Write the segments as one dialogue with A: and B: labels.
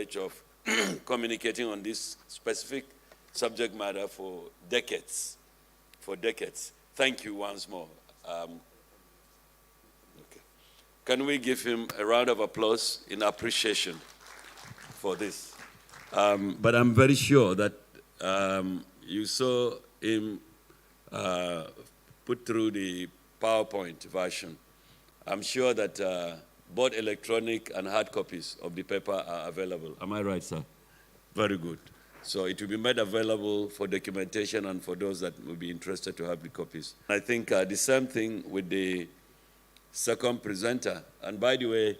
A: privilege of communicating on this specific subject matter for decades. Thank you once more. Okay. Can we give him a round of applause in appreciation for this? But I'm very sure that you saw him put through the PowerPoint version. I'm sure that both electronic and hard copies of the paper are available. Am I right, sir? Very good. So it will be made available for documentation and for those that will be interested to have the copies. I think the same thing with the second presenter. And by the way,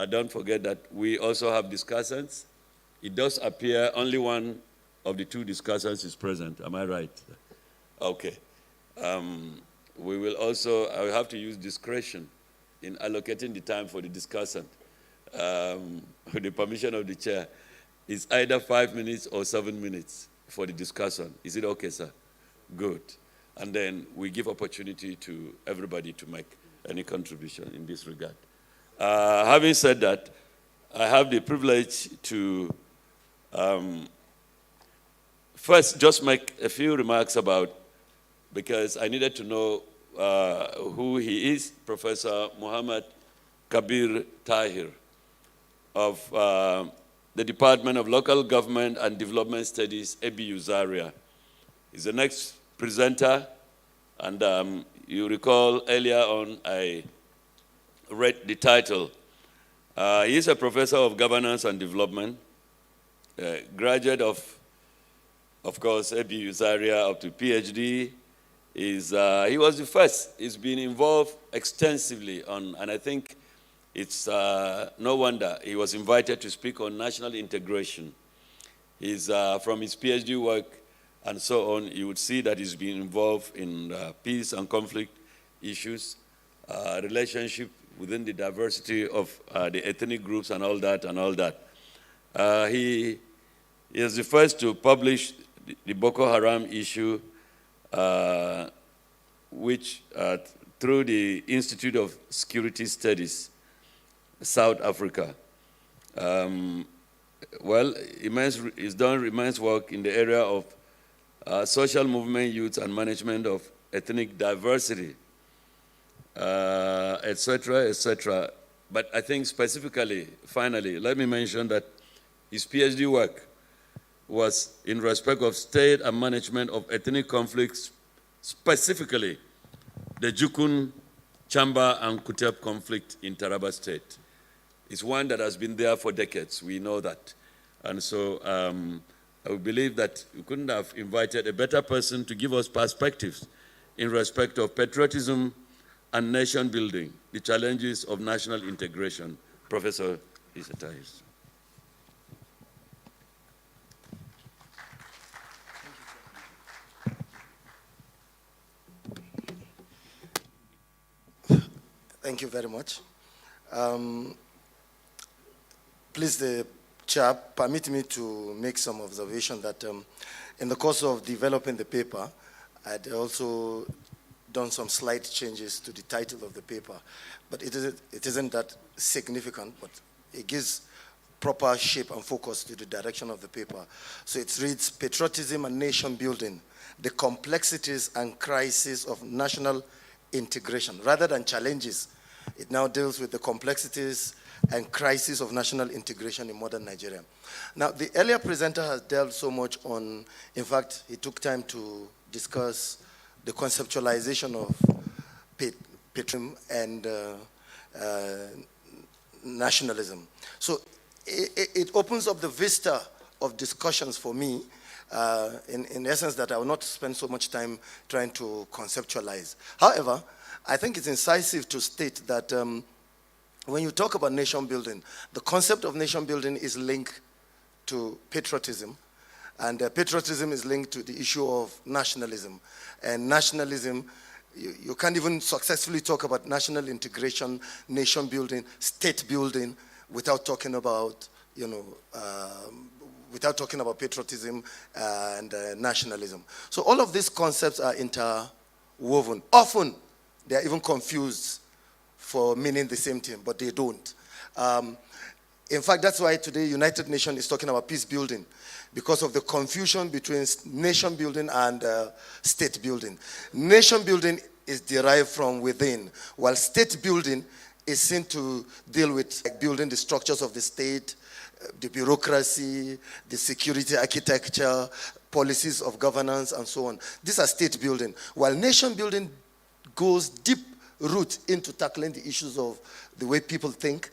A: don't forget that we also have discussants. It does appear only one of the two discussants is present. Am I right? Okay. We will also, I will have to use discretion in allocating the time for the discussant. With the permission of the chair, it's either 5 minutes or 7 minutes for the discussion. Is it okay, sir? Good. And then we give opportunity to everybody to make any contribution in this regard. Having said that, I have the privilege to first just make a few remarks about, because I needed to know who he is, Professor Muhammad Kabir Tahir of the Department of Local Government and Development Studies, ABU Zaria. He's the next presenter, and you recall earlier on I read the title. He is a professor of governance and development, graduate of course, ABU Zaria up to PhD. He was the first. He's been involved extensively on, and I think it's no wonder he was invited to speak on national integration. He's from his PhD work and so on, you would see that he's been involved in peace and conflict issues, relationship within the diversity of the ethnic groups and all that. He is the first to publish the Boko Haram issue, which through the Institute of Security Studies, South Africa. Well, he's done immense work in the area of social movement, youth, and management of ethnic diversity, etc., etc. But I think specifically, finally, let me mention that his PhD work was in respect of state and management of ethnic conflicts, specifically the Jukun, Chamba, and Kutep conflict in Taraba State. It's one that has been there for decades. We know that. And so I believe that we couldn't have invited a better person to give us perspectives in respect of patriotism and nation building, the challenges of national integration. Professor Isatayis.
B: Thank you very much. Please, the Chair, permit me to make some observation that in the course of developing the paper, I'd also done some slight changes to the title of the paper. But it isn't that significant, but it gives proper shape and focus to the direction of the paper. So it reads, Patriotism and Nation Building, the Complexities and Crises of National Integration. Rather than challenges, it now deals with the complexities and crisis of national integration in modern Nigeria. Now, the earlier presenter has dealt so much on, in fact, he took time to discuss the conceptualization of patriotism and nationalism. So it opens up the vista of discussions for me, in essence, that I will not spend so much time trying to conceptualize. However, I think it's incisive to state that when you talk about nation building, the concept of nation building is linked to patriotism, and patriotism is linked to the issue of nationalism. And nationalism, you can't even successfully talk about national integration, nation building, state building without talking about, without talking about patriotism and nationalism. So all of these concepts are interwoven. Often, they are even confused for meaning the same thing, but they don't. In fact, that's why today United Nations is talking about peace building, because of the confusion between nation building and state building. Nation building is derived from within, while state building is seen to deal with building the structures of the state, the bureaucracy, the security architecture, policies of governance, and so on. These are state building, while nation building goes deep root into tackling the issues of the way people think,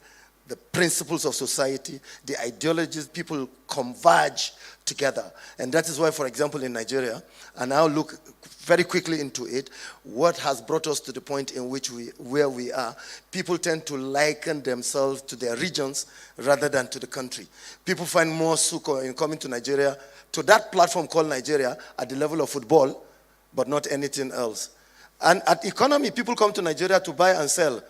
B: the principles of society, the ideologies. People converge together. And that is why, for example, in Nigeria, and I'll look very quickly into it, what has brought us to the point in which where we are, people tend to liken themselves to their regions rather than to the country. People find more succor in coming to Nigeria, to that platform called Nigeria, at the level of football, but not anything else. And at economy, people come to Nigeria to buy and sell.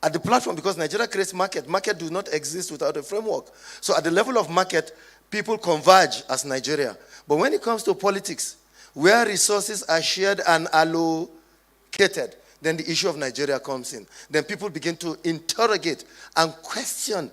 B: At the platform, because Nigeria creates market. Market does not exist without a framework. So at the level of market, people converge as Nigeria. But when it comes to politics, where resources are shared and allocated, then the issue of Nigeria comes in. Then people begin to interrogate and question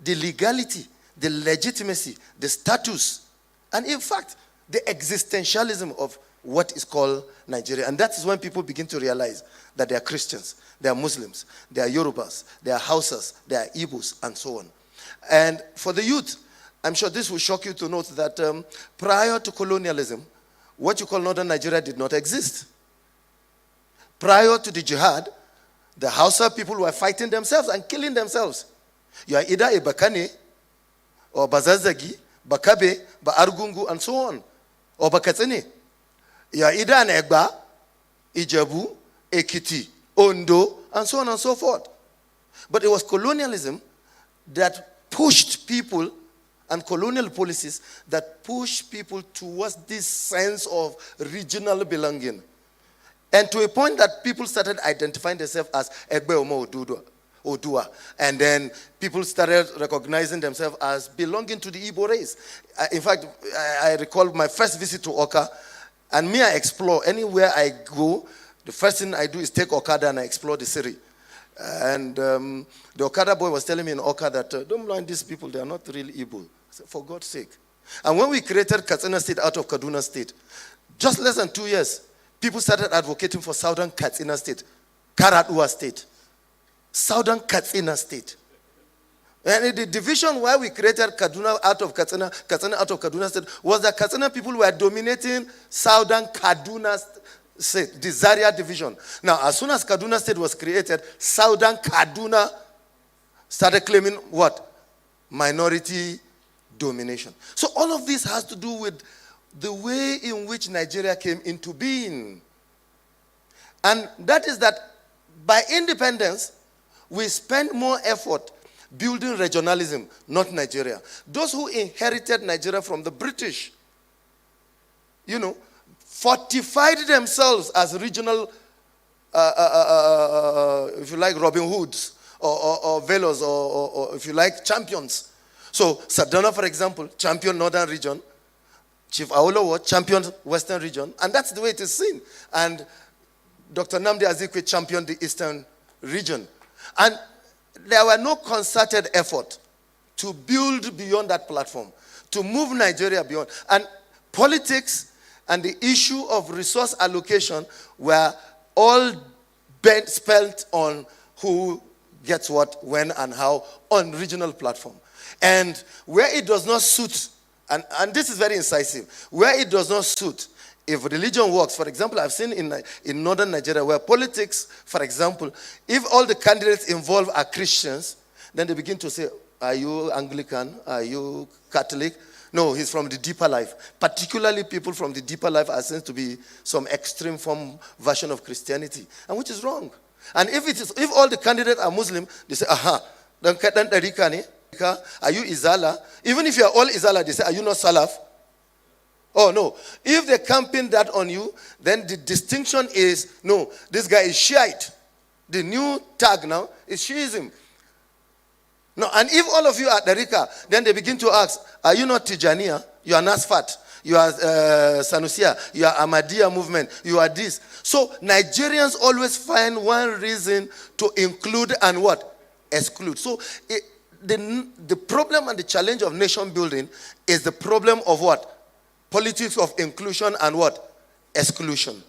B: the legality, the legitimacy, the status, and in fact, the existentialism of what is called Nigeria. And that is when people begin to realize that they are Christians, they are Muslims, they are Yorubas, they are Hausas, they are Igbos, and so on. And for the youth, I'm sure this will shock you to note that prior to colonialism, what you call Northern Nigeria did not exist. Prior to the jihad, the Hausa people were fighting themselves and killing themselves. You are either a Bakane, or Bazazagi, Bakabe, Argungu, and so on, or Bakatsene. You are either an Egba, Ijebu, Ekiti, Ondo, and so on and so forth. But it was colonialism that pushed people, and colonial policies that pushed people towards this sense of regional belonging. And to a point that people started identifying themselves as Egbe Omo Odua. And then people started recognizing themselves as belonging to the Igbo race. In fact, I recall my first visit to Oka, and me, I explore. Anywhere I go, the first thing I do is take Okada and I explore the city. And the Okada boy was telling me in Oka that, don't mind these people, they are not real Igbo. I said, for God's sake. And when we created Katsina State out of Kaduna State, just less than 2 years, people started advocating for Southern Katsina State, Karadua State, Southern Katsina State. And the division why we created Kaduna out of Katsina out of Kaduna State, was that Katsina people were dominating Southern Kaduna State, the Zaria division. Now, as soon as Kaduna State was created, Southern Kaduna started claiming what? Minority domination. So all of this has to do with the way in which Nigeria came into being. And that is that by independence, we spend more effort building regionalism, not Nigeria. Those who inherited Nigeria from the British, fortified themselves as regional, if you like, Robin Hoods, or Velos, or if you like, champions. So Sadona, for example, champion Northern region. Chief Awolowo, champion Western region. And that's the way it is seen. And Dr. Nnamdi Azikiwe championed the Eastern region. And there were no concerted effort to build beyond that platform, to move Nigeria beyond. And politics and the issue of resource allocation were all spent on who gets what, when, and how on regional platform. And where it does not suit, and this is very incisive, where it does not suit, if religion works, for example, I've seen in northern Nigeria where politics, for example, if all the candidates involved are Christians, then they begin to say, are you Anglican? Are you Catholic? No, he's from the deeper life. Particularly people from the deeper life are seen to be some extreme form version of Christianity, and which is wrong. And if all the candidates are Muslim, they say, aha, are you Izala? Even if you are all Izala, they say, are you not Salaf? Oh, no. If they campaign that on you, then the distinction is, no, this guy is Shiite. The new tag now is Shiism. No, and if all of you are Darika, then they begin to ask, are you not Tijaniya? You are Nasfat. You are Sanusiya. You are Ahmadiyya movement. You are this. So Nigerians always find one reason to include and what? Exclude. So the problem and the challenge of nation building is the problem of what? Politics of inclusion and what? Exclusion.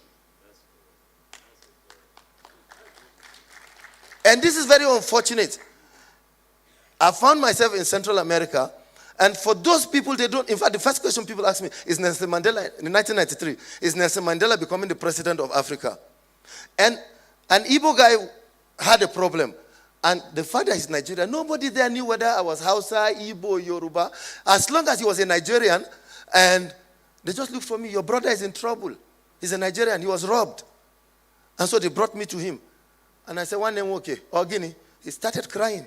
B: And this is very unfortunate. I found myself in Central America, and for those people, they don't. In fact, the first question people ask me is Nelson Mandela, in 1993, is Nelson Mandela becoming the president of Africa? And an Igbo guy had a problem. And the fact that he's Nigerian, nobody there knew whether I was Hausa, Igbo, Yoruba. As long as he was a Nigerian, and they just looked for me, your brother is in trouble. He's a Nigerian, he was robbed. And so they brought me to him. And I said, one name, okay, Ogini. He started crying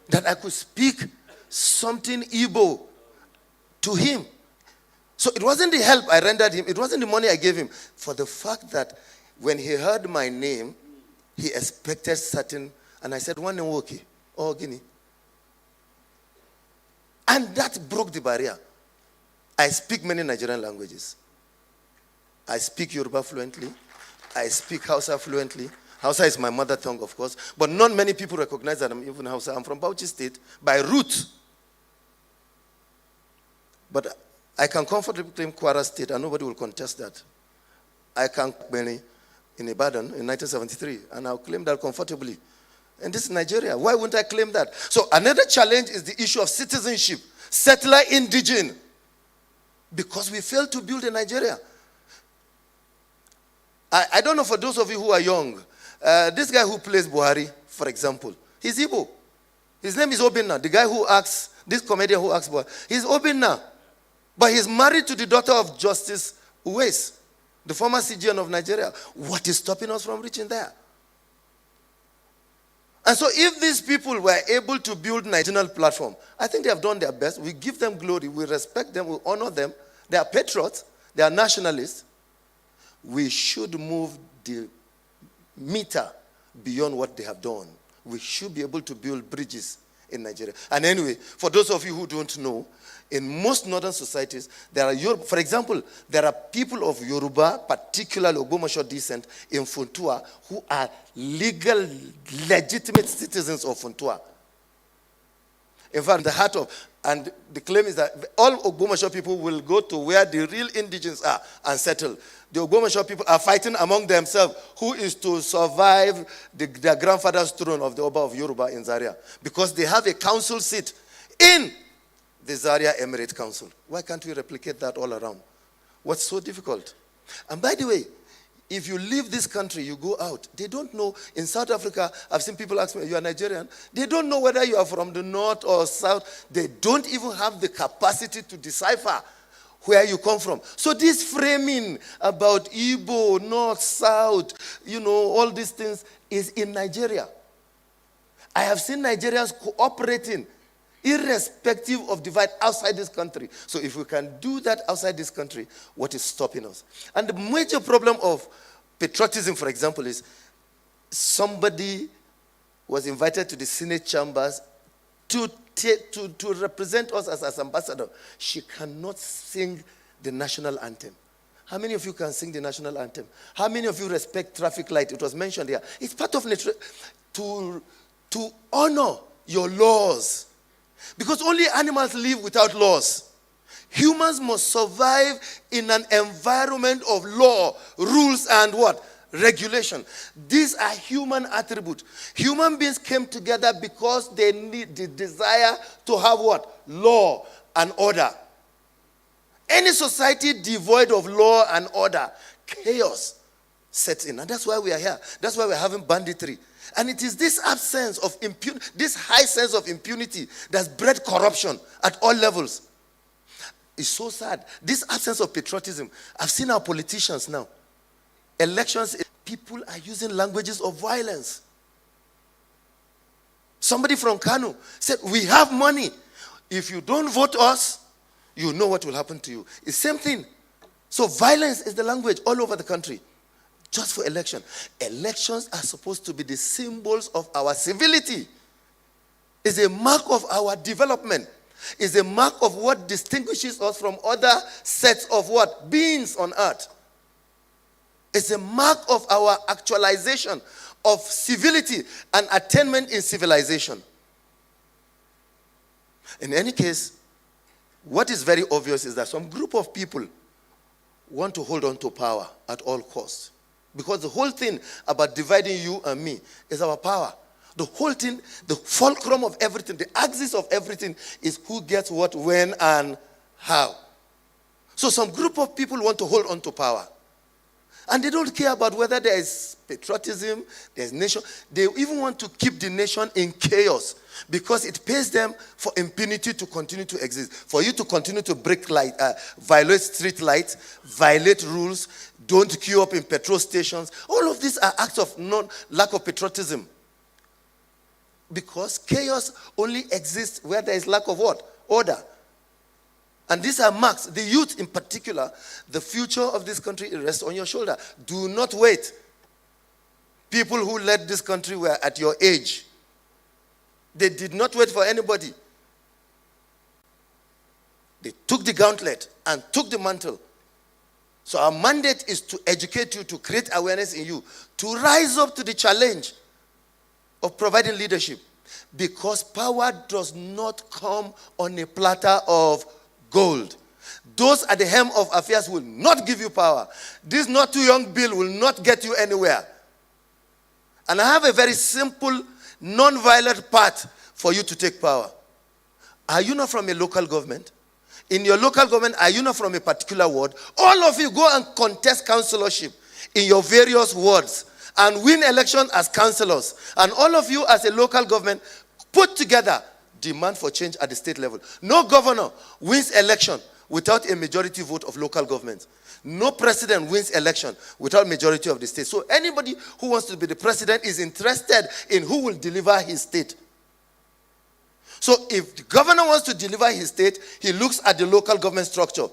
B: that I could speak something Igbo to him. So it wasn't the help I rendered him, it wasn't the money I gave him. For the fact that when he heard my name, he expected certain. And I said, one name, okay, Ogini. And that broke the barrier. I speak many Nigerian languages. I speak Yoruba fluently. I speak Hausa fluently. Hausa is my mother tongue, of course. But not many people recognize that I'm even Hausa. I'm from Bauchi State by root. But I can comfortably claim Kwara State, and nobody will contest that. I can claim in Ibadan in 1973, and I'll claim that comfortably. And this is Nigeria. Why wouldn't I claim that? So another challenge is the issue of citizenship, settler indigene. Because we failed to build in Nigeria. I don't know, for those of you who are young, this guy who plays Buhari, for example, he's Igbo. His name is Obinna. The guy who acts, this comedian who acts Buhari, he's Obinna. But he's married to the daughter of Justice Uwais, the former CGN of Nigeria. What is stopping us from reaching there? And so if these people were able to build a national platform, I think they have done their best. We give them glory. We respect them. We honor them. They are patriots. They are nationalists. We should move the meter beyond what they have done. We should be able to build bridges in Nigeria. And anyway, for those of you who don't know, in most northern societies, there are, for example, there are people of Yoruba, particularly Ogbomoso descent, in Funtua, who are legal, legitimate citizens of Funtua. In fact, the heart of, and the claim is that all Ogbomoso people will go to where the real indigenes are and settle. The Ogbomoso people are fighting among themselves who is to survive their grandfather's throne of the Oba of Yoruba in Zaria, because they have a council seat in the Zaria Emirate Council. Why can't we replicate that all around? What's so difficult? And by the way, if you leave this country, you go out, they don't know. In South Africa, I've seen people ask me, you are Nigerian? They don't know whether you are from the north or south. They don't even have the capacity to decipher where you come from. So this framing about Igbo, north, south, all these things is in Nigeria. I have seen Nigerians cooperating irrespective of divide outside this country. So if we can do that outside this country, what is stopping us? And the major problem of patriotism, for example, is somebody was invited to the Senate chambers to represent us as ambassador. She cannot sing the national anthem. How many of you can sing the national anthem? How many of you respect traffic light? It was mentioned here. It's part of nature to honor your laws. Because only animals live without laws. Humans must survive in an environment of law, rules, and what? Regulation. These are human attributes. Human beings came together because they need the desire to have what? Law and order. Any society devoid of law and order, chaos sets in. And that's why we are here. That's why we're having banditry. And it is this absence of impunity, this high sense of impunity that's bred corruption at all levels. It's so sad. This absence of patriotism. I've seen our politicians now. Elections, people are using languages of violence. Somebody from Kano said, we have money. If you don't vote us, you know what will happen to you. It's the same thing. So violence is the language all over the country. Just for election. Elections are supposed to be the symbols of our civility. It's a mark of our development. It's a mark of what distinguishes us from other sets of what? Beings on earth. It's a mark of our actualization of civility and attainment in civilization. In any case, what is very obvious is that some group of people want to hold on to power at all costs. Because the whole thing about dividing you and me is our power. The whole thing, the fulcrum of everything, the axis of everything is who gets what, when, and how. So some group of people want to hold on to power. And they don't care about whether there is patriotism, there's nation. They even want to keep the nation in chaos because it pays them for impunity to continue to exist. For you to continue to violate street lights, violate rules, don't queue up in petrol stations. All of these are acts of lack of patriotism. Because chaos only exists where there is lack of what? Order. And these are marks. The youth in particular, the future of this country rests on your shoulder. Do not wait. People who led this country were at your age. They did not wait for anybody. They took the gauntlet and took the mantle. So our mandate is to educate you, to create awareness in you, to rise up to the challenge of providing leadership. Because power does not come on a platter of gold. Those at the helm of affairs will not give you power. This not too young bill will not get you anywhere. And I have a very simple, non-violent path for you to take power. Are you not from a local government? In your local government, are you not from a particular ward? All of you go and contest councillorship in your various wards and win election as councillors. And all of you as a local government put together demand for change at the state level. No governor wins election without a majority vote of local government. No president wins election without majority of the state. So anybody who wants to be the president is interested in who will deliver his state. So if the governor wants to deliver his state, he looks at the local government structure.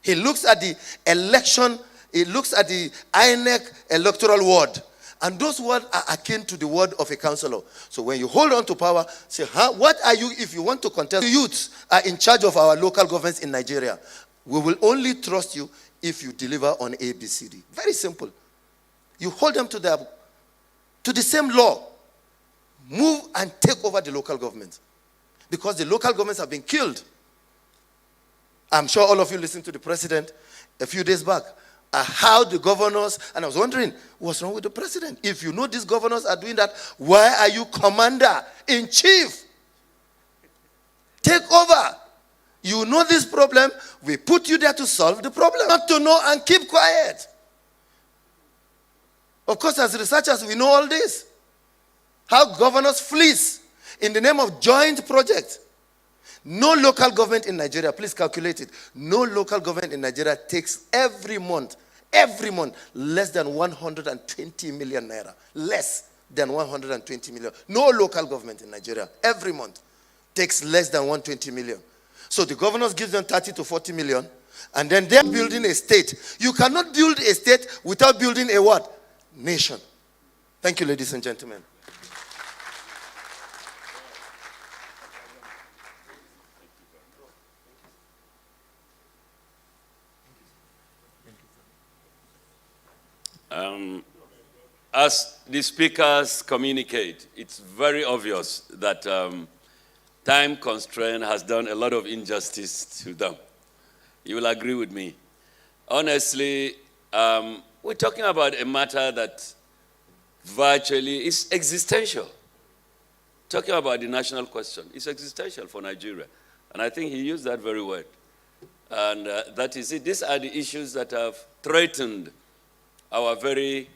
B: He looks at the election, he looks at the INEC electoral ward. And those words are akin to the word of a councillor. So when you hold on to power, say, what are you if you want to contest? The youths are in charge of our local governments in Nigeria. We will only trust you if you deliver on ABCD. Very simple. You hold them to the same law. Move and take over the local government. Because the local governments have been killed. I'm sure all of you listened to the president a few days back. How the governors, and I was wondering, what's wrong with the president? If you know these governors are doing that, why are you commander-in-chief? Take over. You know this problem. We put you there to solve the problem. Not to know and keep quiet. Of course, as researchers, we know all this. How governors fleece in the name of joint projects. No local government in Nigeria, please calculate it. No local government in Nigeria takes every month, less than 120 million naira. Less than 120 million. No local government in Nigeria, every month, takes less than 120 million. So the governors give them 30 to 40 million, and then they're building a state. You cannot build a state without building a what? Nation. Thank you, ladies and gentlemen.
A: As the speakers communicate, it's very obvious that time constraint has done a lot of injustice to them. You will agree with me. Honestly, we're talking about a matter that virtually is existential. Talking about the national question, it's existential for Nigeria. And I think he used that very word. And that is it. These are the issues that have threatened our very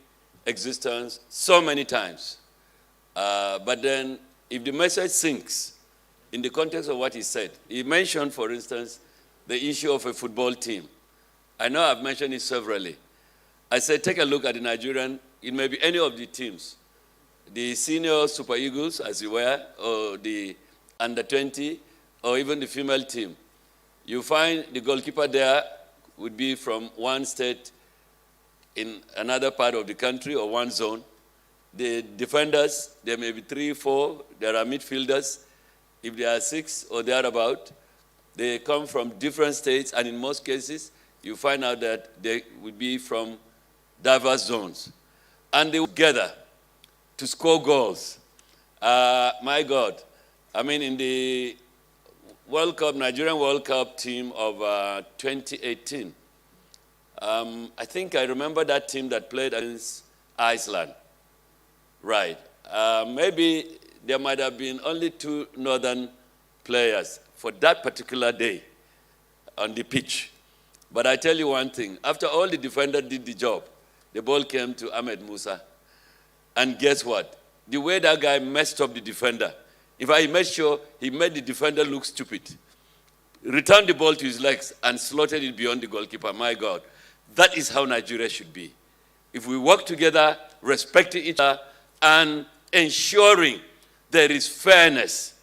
A: existence so many times. But then, if the message sinks in the context of what he said, he mentioned, for instance, the issue of a football team. I know I've mentioned it severally. I said, take a look at the Nigerian, it may be any of the teams, the senior Super Eagles, as you were, or the under 20, or even the female team. You find the goalkeeper there would be from one state in another part of the country or one zone. The defenders, there may be 3, 4. There are midfielders. If there are 6 or thereabout, they come from different states, and in most cases, you find out that they would be from diverse zones. And they together to score goals. My God. I mean, in the World Cup, Nigerian World Cup team of 2018. I think I remember that team that played against Iceland. Right. Maybe there might have been only 2 northern players for that particular day on the pitch. But I tell you one thing, after all the defender did the job, the ball came to Ahmed Musa. And guess what? The way that guy messed up the defender, if I made sure he made the defender look stupid, returned the ball to his legs and slotted it beyond the goalkeeper. My God, that is how Nigeria should be. If we work together, respecting each other, and ensuring there is fairness,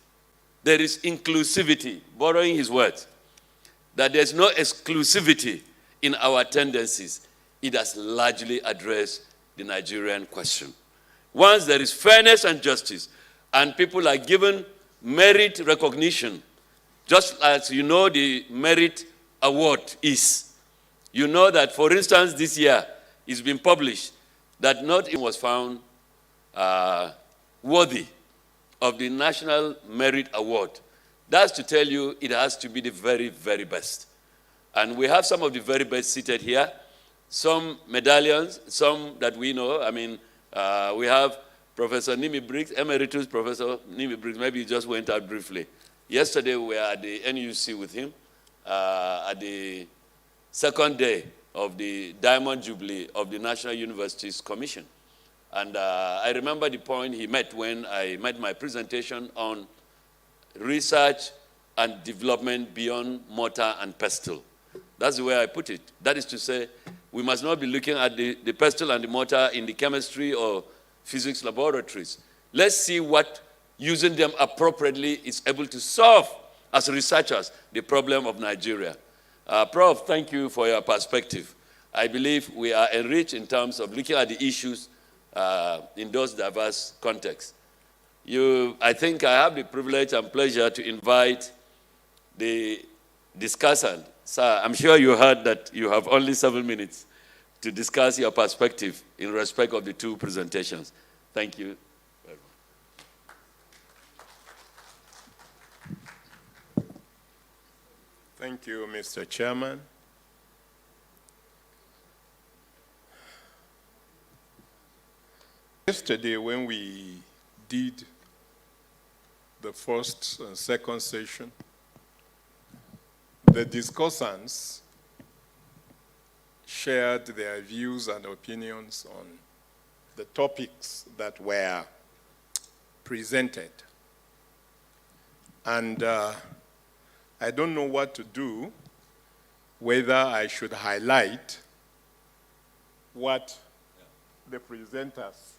A: there is inclusivity, borrowing his words, that there's no exclusivity in our tendencies, it has largely addressed the Nigerian question. Once there is fairness and justice, and people are given merit recognition, just as you know the merit award is. You know that, for instance, this year, it's been published that not even was found worthy of the National Merit Award. That's to tell you it has to be the very, very best. And we have some of the very best seated here. Some medallions, some that we know. I mean, we have Professor Nimi Briggs, Emeritus Professor Nimi Briggs. Maybe he just went out briefly. Yesterday we were at the NUC with him at the second day of the Diamond Jubilee of the National Universities Commission. And I remember the point he made when I made my presentation on research and development beyond mortar and pestle. That's the way I put it. That is to say, we must not be looking at the pestle and the mortar in the chemistry or physics laboratories. Let's see what using them appropriately is able to solve, as researchers, the problem of Nigeria. Prof, thank you for your perspective. I believe we are enriched in terms of looking at the issues in those diverse contexts. I think I have the privilege and pleasure to invite the discussant. Sir, I'm sure you heard that you have only 7 minutes to discuss your perspective in respect of the 2 presentations. Thank you very much.
C: Thank you, Mr. Chairman. Yesterday, when we did the first and second session, the discussants shared their views and opinions on the topics that were presented. And I don't know what to do, whether I should highlight what the presenters,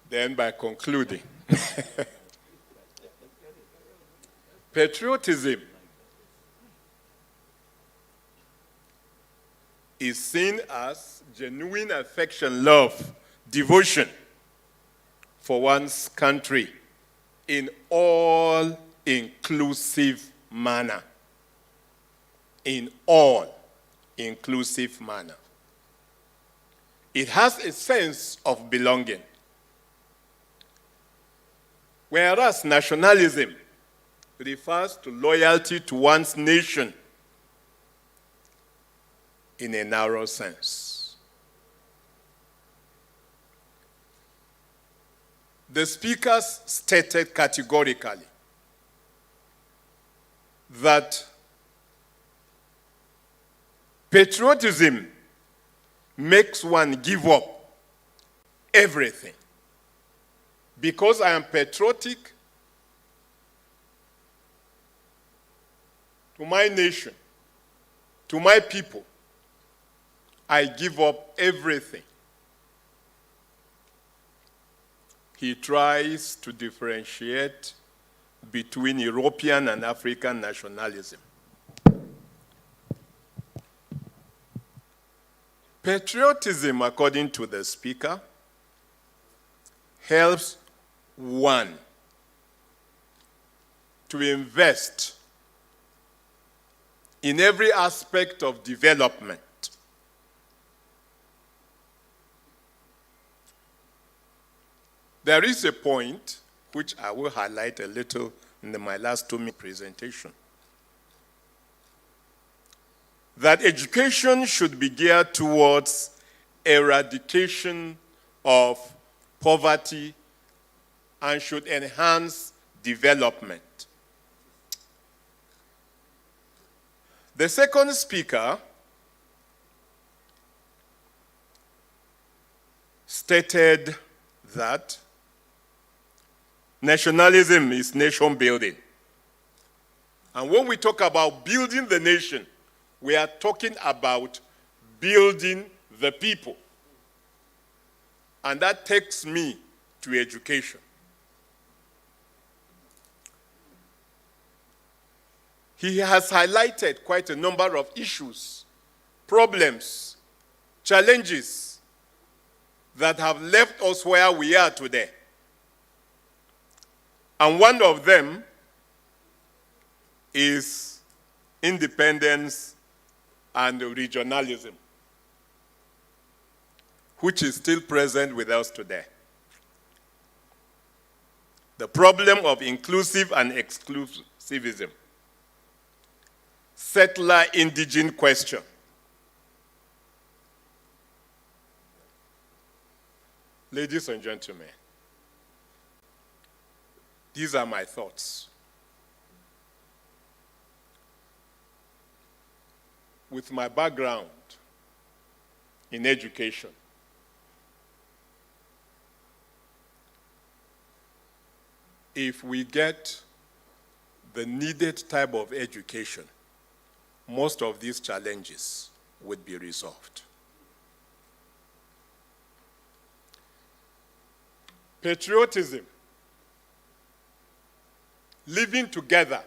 C: then by concluding. Patriotism is seen as genuine affection, love, devotion for one's country in all-inclusive manner. In all-inclusive manner. It has a sense of belonging. Whereas nationalism refers to loyalty to one's nation in a narrow sense. The speakers stated categorically that patriotism makes one give up everything. Because I am patriotic to my nation, to my people, I give up everything. He tries to differentiate between European and African nationalism. Patriotism, according to the speaker, helps one to invest in every aspect of development. There is a point which I will highlight a little in my last 2-minute presentation, that education should be geared towards eradication of poverty and should enhance development. The second speaker stated that nationalism is nation building. And when we talk about building the nation, we are talking about building the people. And that takes me to education. He has highlighted quite a number of issues, problems, challenges that have left us where we are today. And one of them is independence and regionalism, which is still present with us today. The problem of inclusive and exclusivism, settler indigene question, ladies and gentlemen, these are my thoughts. With my background in education, if we get the needed type of education, most of these challenges would be resolved. Patriotism, living together,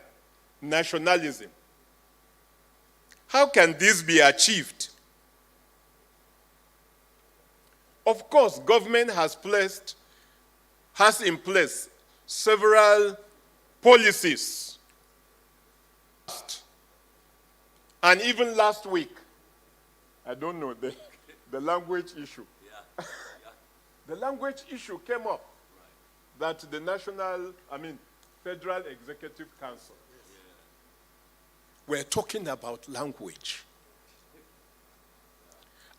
C: nationalism. How can this be achieved? Of course, government has in place several policies. And even last week, I don't know, the language issue. Yeah. The language issue came up that the Federal Executive Council, we're talking about language.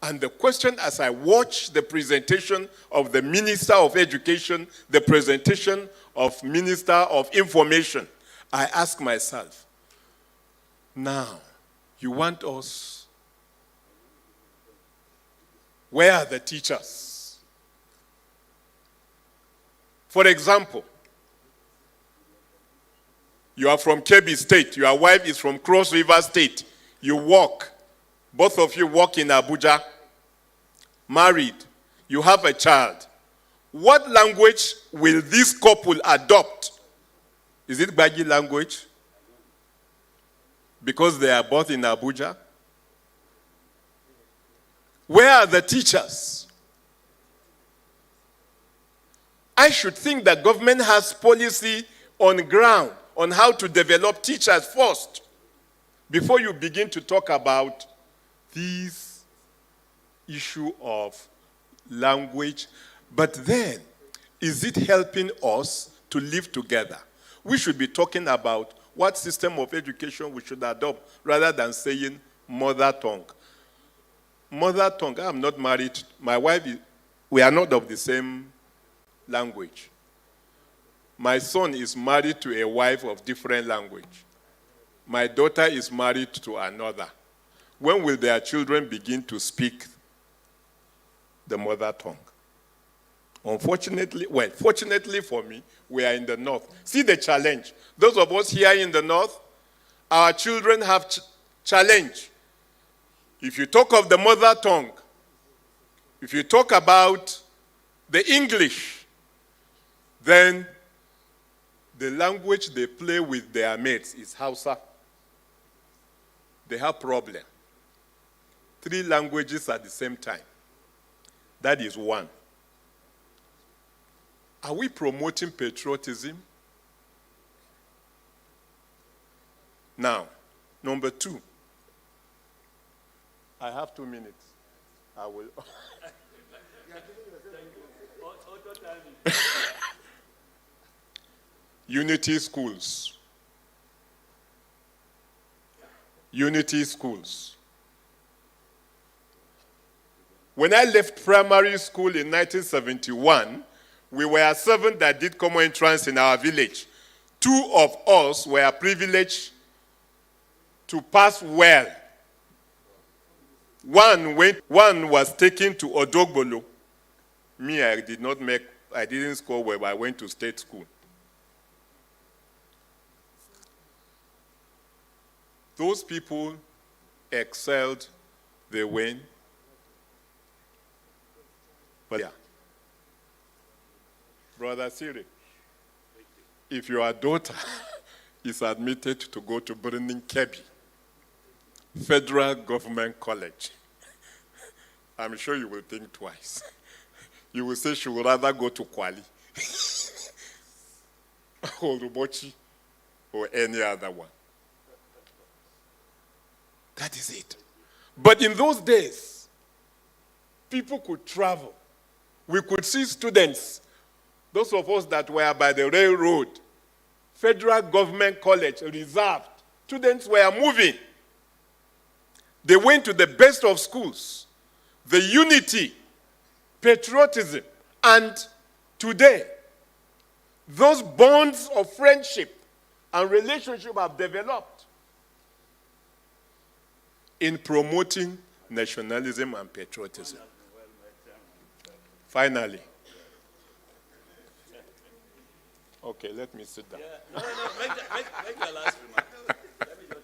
C: And the question, as I watch the presentation of the Minister of Education, the presentation of Minister of Information, I ask myself, now, you want us, where are the teachers? For example, you are from Kebbi State, your wife is from Cross River State, you work, both of you work in Abuja, married, you have a child. What language will this couple adopt? Is it Gbagi language? Because they are both in Abuja? Where are the teachers? I should think that government has policy on ground on how to develop teachers first before you begin to talk about this issue of language. But then, is it helping us to live together? We should be talking about what system of education we should adopt rather than saying mother tongue. Mother tongue, I'm not married. My wife, we are not of the same language. My son is married to a wife of different language. My daughter is married to another. When will their children begin to speak the mother tongue? Fortunately for me, we are in the north. See the challenge. Those of us here in the north, our children have challenge. If you talk of the mother tongue, if you talk about the English, then the language they play with their mates is Hausa. They have problem. 3 languages at the same time. That is one. Are we promoting patriotism? Now, number 2. I have 2 minutes. I will. Unity schools. Unity schools. When I left primary school in 1971, we were 7 that did common entrance in our village. 2 of us were privileged to pass well. One was taken to Odogbolo. Me, I didn't score well, but I went to state school. Those people excelled, they win. But yeah. Brother Siri, if your daughter is admitted to go to Burning Kebbi, Federal Government College, I'm sure you will think twice. You will say she would rather go to Kwali or Rubochi or any other one. That is it. But in those days, people could travel. We could see students, those of us that were by the railroad, Federal Government College reserved. Students were moving. They went to the best of schools. The unity, patriotism, and today, those bonds of friendship and relationship have developed in promoting nationalism and patriotism. Finally. Okay, let me sit down.
A: Yeah, no, make your last remark. Let me just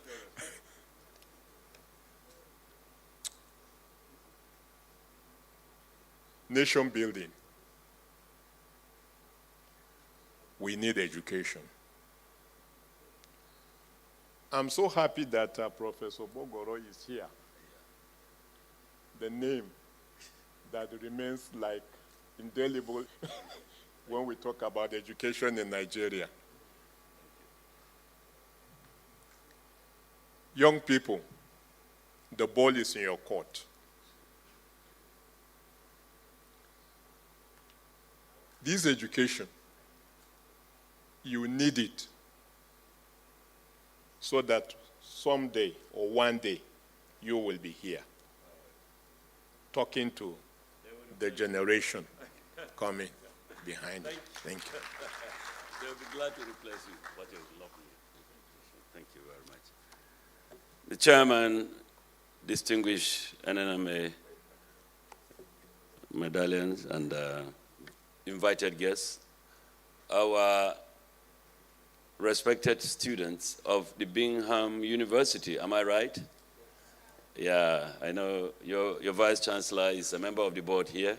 C: Nation building. We need education. I'm so happy that Professor Bogoro is here. The name that remains like indelible when we talk about education in Nigeria. Young people, the ball is in your court. This education, you need it so that someday or one day you will be here talking to the generation coming behind you. Thank you.
A: They'll be glad to replace you. What a lovely presentation. Thank you very much. The chairman, distinguished NNMA medallions and invited guests, our respected students of the Bingham University, am I right? Yeah, I know your vice chancellor is a member of the board here,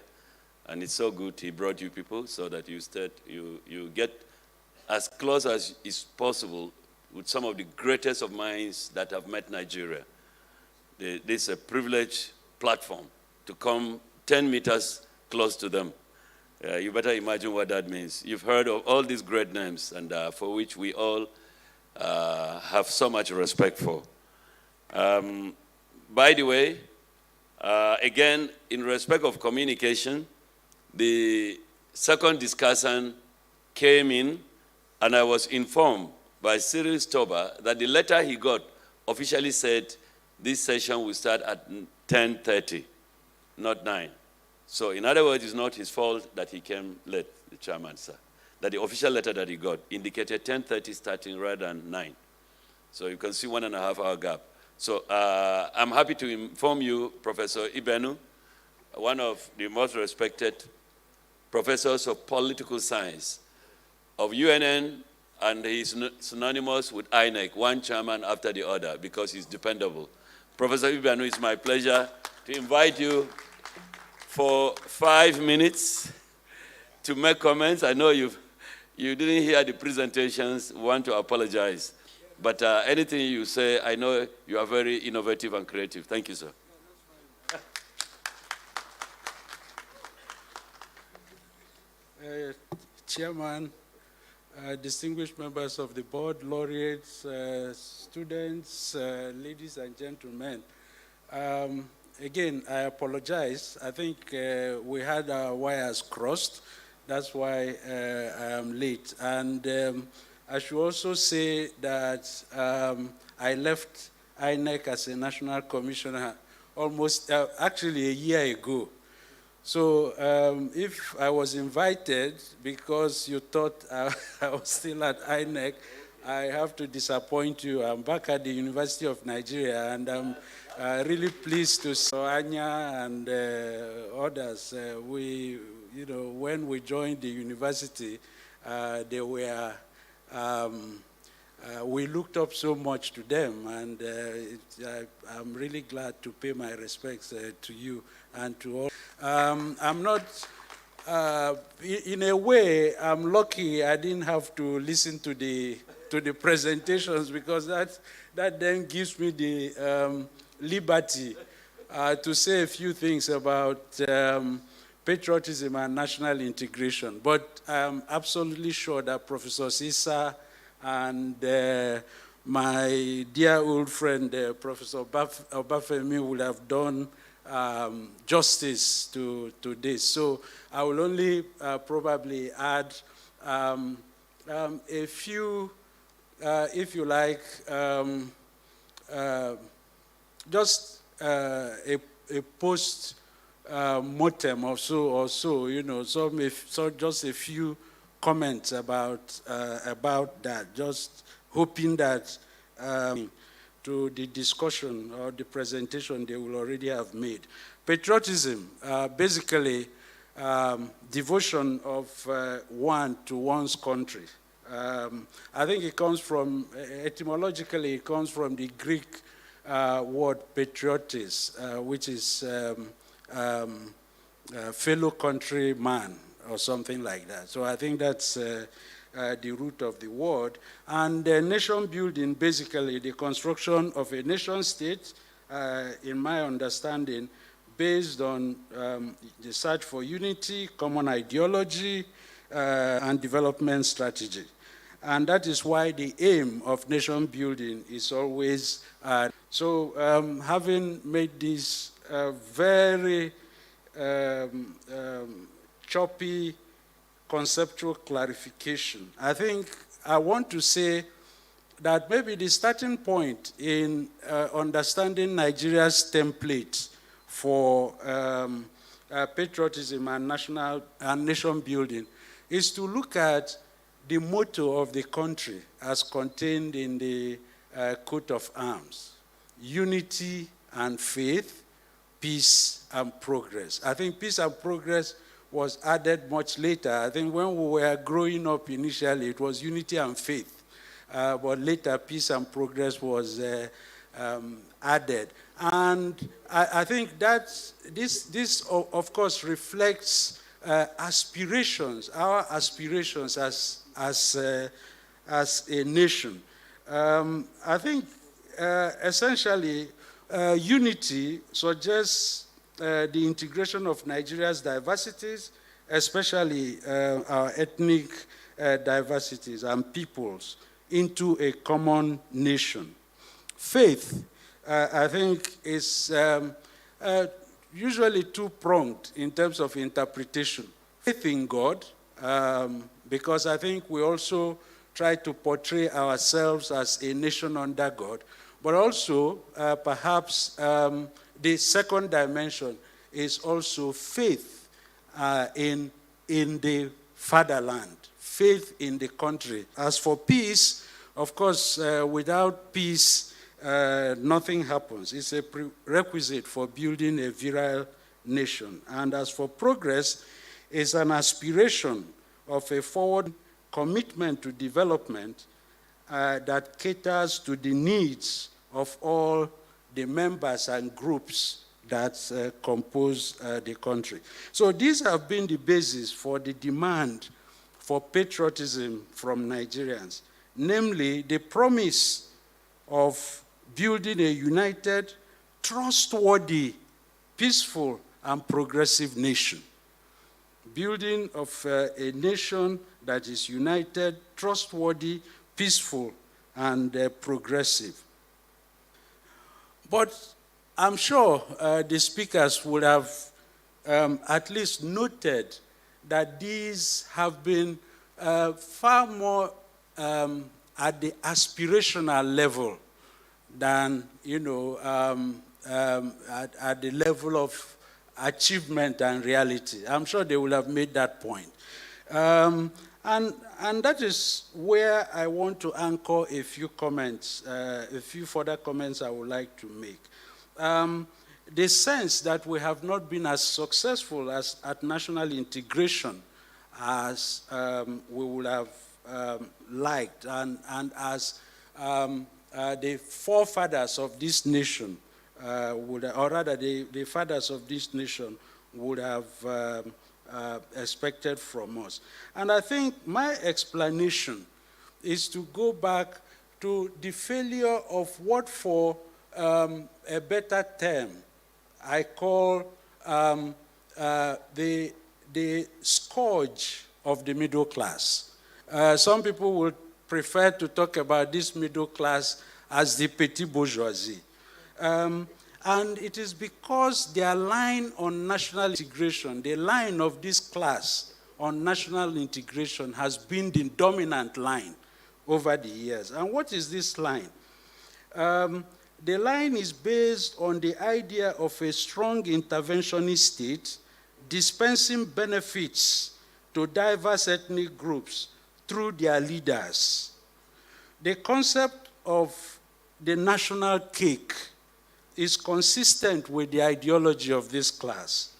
A: and it's so good he brought you people so that you get as close as is possible with some of the greatest of minds that have met Nigeria. This is a privileged platform to come 10 meters close to them. You better imagine what that means. You've heard of all these great names, and for which we all have so much respect for. By the way, again, in respect of communication, the second discussant came in, and I was informed by Cyril Stober that the letter he got officially said this session will start at 10:30, not 9. So in other words, it's not his fault that he came late, the chairman, sir. That the official letter that he got indicated 10:30 starting rather than 9. So you can see 1.5 hour gap. So I'm happy to inform you, Professor Ibenu, one of the most respected professors of political science of UNN, and he's synonymous with INEC, one chairman after the other, because he's dependable. Professor Ibenu, it's my pleasure to invite you for 5 minutes to make comments. I know you didn't hear the presentations. We want to apologize. But anything you say, I know you are very innovative and creative. Thank you, sir.
D: Chairman, distinguished members of the board, laureates, students, ladies and gentlemen. Again, I apologize. I think we had our wires crossed. That's why I am late. And I should also say that I left INEC as a national commissioner almost, actually a year ago. So if I was invited because you thought I was still at INEC, I have to disappoint you. I'm back at the University of Nigeria, and I'm really pleased to see Anya and others. When we joined the university, they were. We looked up so much to them, and I'm really glad to pay my respects to you and to all. I'm not, in a way, I'm lucky I didn't have to listen to the presentations, because that then gives me the liberty to say a few things about patriotism and national integration. But I'm absolutely sure that Professor Sisa and my dear old friend, Professor Obafemi, will have done justice to this. So I will only probably add a few, if you like, just a post mortem or so, so just a few comments about that, just hoping that to the discussion or the presentation they will already have made. Patriotism, basically devotion of one to one's country. I think it comes from, etymologically, it comes from the Greek word patriotes, which is fellow countryman or something like that. So I think that's the root of the word. And nation building, basically the construction of a nation state, in my understanding, based on the search for unity, common ideology, and development strategy. And that is why the aim of nation building is always, having made this very choppy conceptual clarification, I think I want to say that maybe the starting point in understanding Nigeria's template for patriotism and nation building is to look at the motto of the country as contained in the coat of arms: unity and faith, peace and progress. I think peace and progress was added much later. I think when we were growing up initially, it was unity and faith. But later, peace and progress was added. And I think that this of course, reflects aspirations, our aspirations as a nation. I think essentially unity suggests the integration of Nigeria's diversities, especially our ethnic diversities and peoples, into a common nation. Faith, I think, is usually two-pronged in terms of interpretation. Faith in God, because I think we also try to portray ourselves as a nation under God, but also perhaps the second dimension is also faith in the fatherland, faith in the country. As for peace, of course, without peace, nothing happens. It's a prerequisite for building a virile nation. And as for progress, it's an aspiration of a forward commitment to development that caters to the needs of all the members and groups that compose the country. So these have been the basis for the demand for patriotism from Nigerians, namely the promise of building a united, trustworthy, peaceful, and progressive nation. Building of a nation that is united, trustworthy, peaceful, and progressive. But I'm sure the speakers would have at least noted that these have been far more at the aspirational level than, at the level of achievement and reality. I'm sure they will have made that point. And that is where I want to anchor a few comments, a few further comments I would like to make. The sense that we have not been as successful as at national integration as we would have liked, and as the forefathers of this nation or rather the fathers of this nation would have expected from us. And I think my explanation is to go back to the failure of what, for a better term, I call the scourge of the middle class. Some people would prefer to talk about this middle class as the petit bourgeoisie. And it is because their line on national integration, the line of this class on national integration, has been the dominant line over the years. And what is this line? The line is based on the idea of a strong interventionist state dispensing benefits to diverse ethnic groups through their leaders. The concept of the national cake is consistent with the ideology of this class.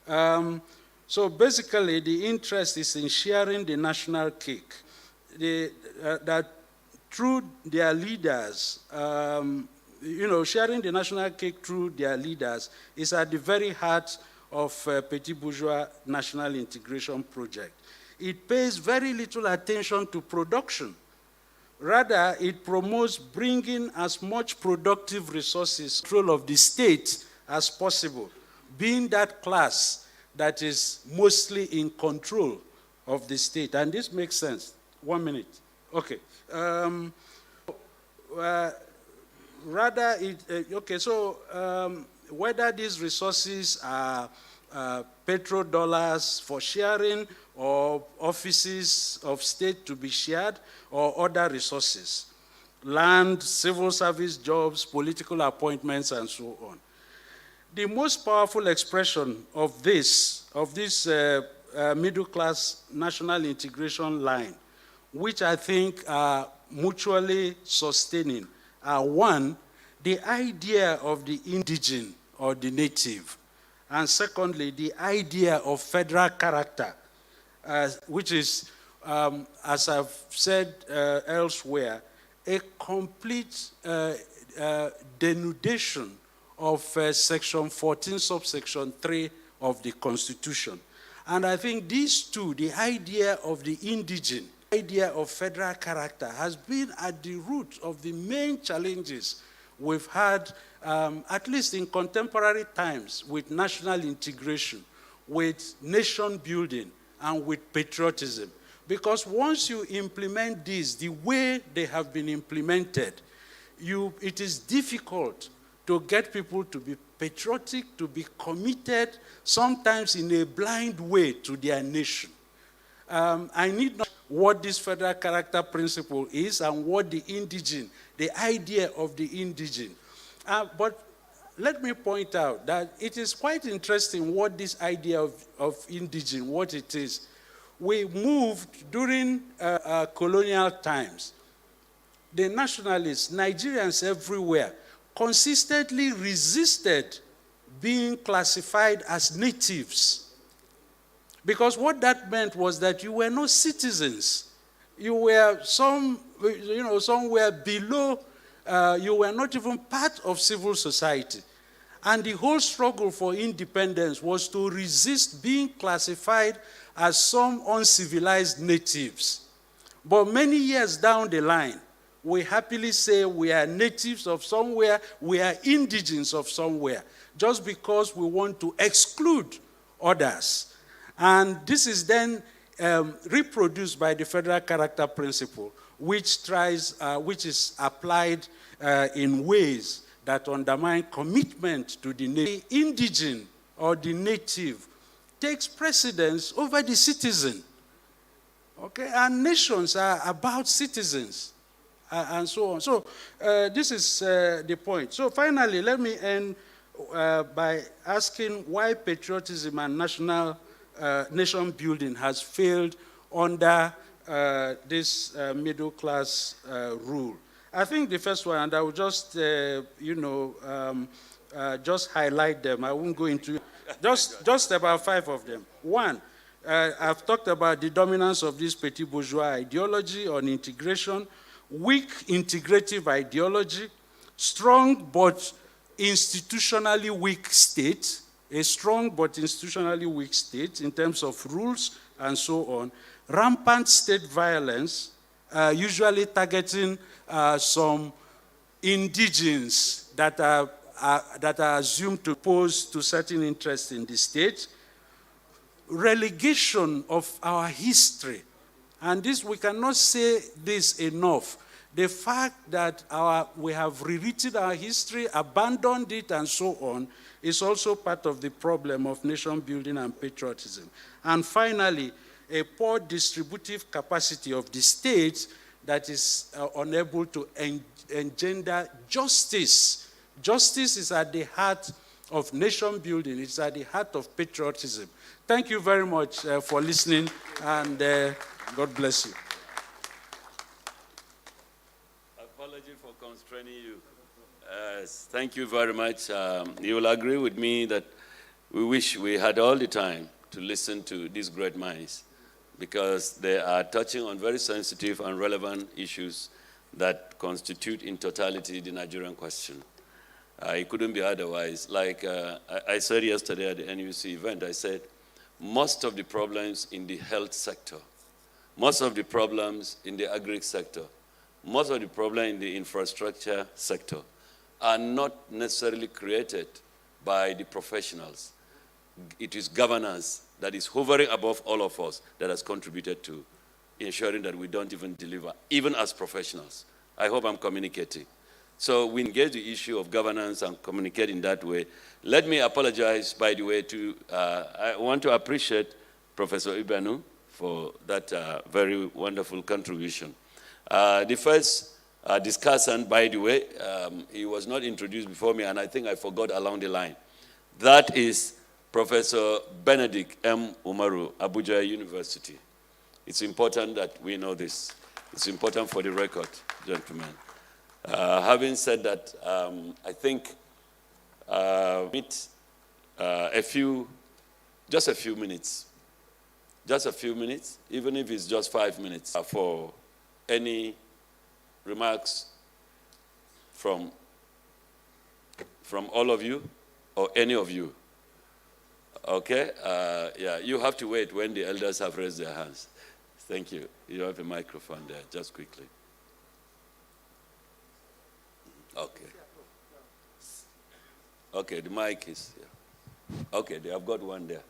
D: So basically, the interest is in sharing the national cake. That through their leaders, sharing the national cake through their leaders is at the very heart of Petit Bourgeois National Integration Project. It pays very little attention to production. Rather, it promotes bringing as much productive resources control of the state as possible, being that class that is mostly in control of the state. And this makes sense. 1 minute. Okay. Whether these resources are petrodollars for sharing, or offices of state to be shared, or other resources, land, civil service jobs, political appointments, and so on. The most powerful expression of this middle-class national integration line, which I think are mutually sustaining, are one, the idea of the indigene or the native, and secondly, the idea of federal character, which is, as I've said elsewhere, a complete denudation of Section 14, subsection 3 of the Constitution. And I think these two, the idea of the indigene, idea of federal character, has been at the root of the main challenges we've had, at least in contemporary times, with national integration, with nation building, and with patriotism. Because once you implement these the way they have been implemented, it is difficult to get people to be patriotic, to be committed, sometimes in a blind way, to their nation. I need not know what this federal character principle is and what the indigene, the idea of the indigene. But let me point out that it is quite interesting what this idea of indigene, what it is. We moved during colonial times. The nationalists, Nigerians everywhere, consistently resisted being classified as natives. Because what that meant was that you were not citizens. You were somewhere below, you were not even part of civil society. And the whole struggle for independence was to resist being classified as some uncivilized natives. But many years down the line, we happily say we are natives of somewhere, we are indigenes of somewhere, just because we want to exclude others. And this is then reproduced by the federal character principle, which is applied in ways that undermine commitment to the native. The indigene or the native takes precedence over the citizen. Okay, and nations are about citizens and so on. So this is the point. So finally, let me end by asking why patriotism and nation building has failed under this middle class rule. I think the first one, and I will just, just highlight them. I won't go into just about 5 of them. One, I've talked about the dominance of this petit bourgeois ideology on integration, weak integrative ideology, strong but institutionally weak state, a strong but institutionally weak state in terms of rules and so on, rampant state violence, usually targeting some indigenes that are assumed to pose to certain interests in the state, relegation of our history. And this, we cannot say this enough. The fact that we have rewritten our history, abandoned it, and so on, is also part of the problem of nation building and patriotism. And finally, a poor distributive capacity of the state that is unable to engender justice. Justice is at the heart of nation building. It's at the heart of patriotism. Thank you very much for listening, and God bless you.
A: Apology for constraining you. Thank you very much. You will agree with me that we wish we had all the time to listen to these great minds, because they are touching on very sensitive and relevant issues that constitute in totality the Nigerian question. It couldn't be otherwise. Like I said yesterday at the NUC event, I said, most of the problems in the health sector, most of the problems in the agri sector, most of the problems in the infrastructure sector are not necessarily created by the professionals. It is governance that is hovering above all of us that has contributed to ensuring that we don't even deliver, even as professionals. I hope I'm communicating. So we engage the issue of governance and communicate in that way. Let me apologize, by the way, I want to appreciate Professor Ibanu for that very wonderful contribution. The first discussant, by the way, he was not introduced before me, and I think I forgot along the line. That is Professor Benedict M. Umaru, Abuja University. It's important that we know this. It's important for the record, gentlemen. Having said that, I think just a few minutes, even if it's just 5 minutes, for any remarks from all of you or any of you. Okay? Yeah, you have to wait when the elders have raised their hands. Thank you. You have a microphone there, just quickly. Okay. Okay, the mic is here. Okay, they have got one there.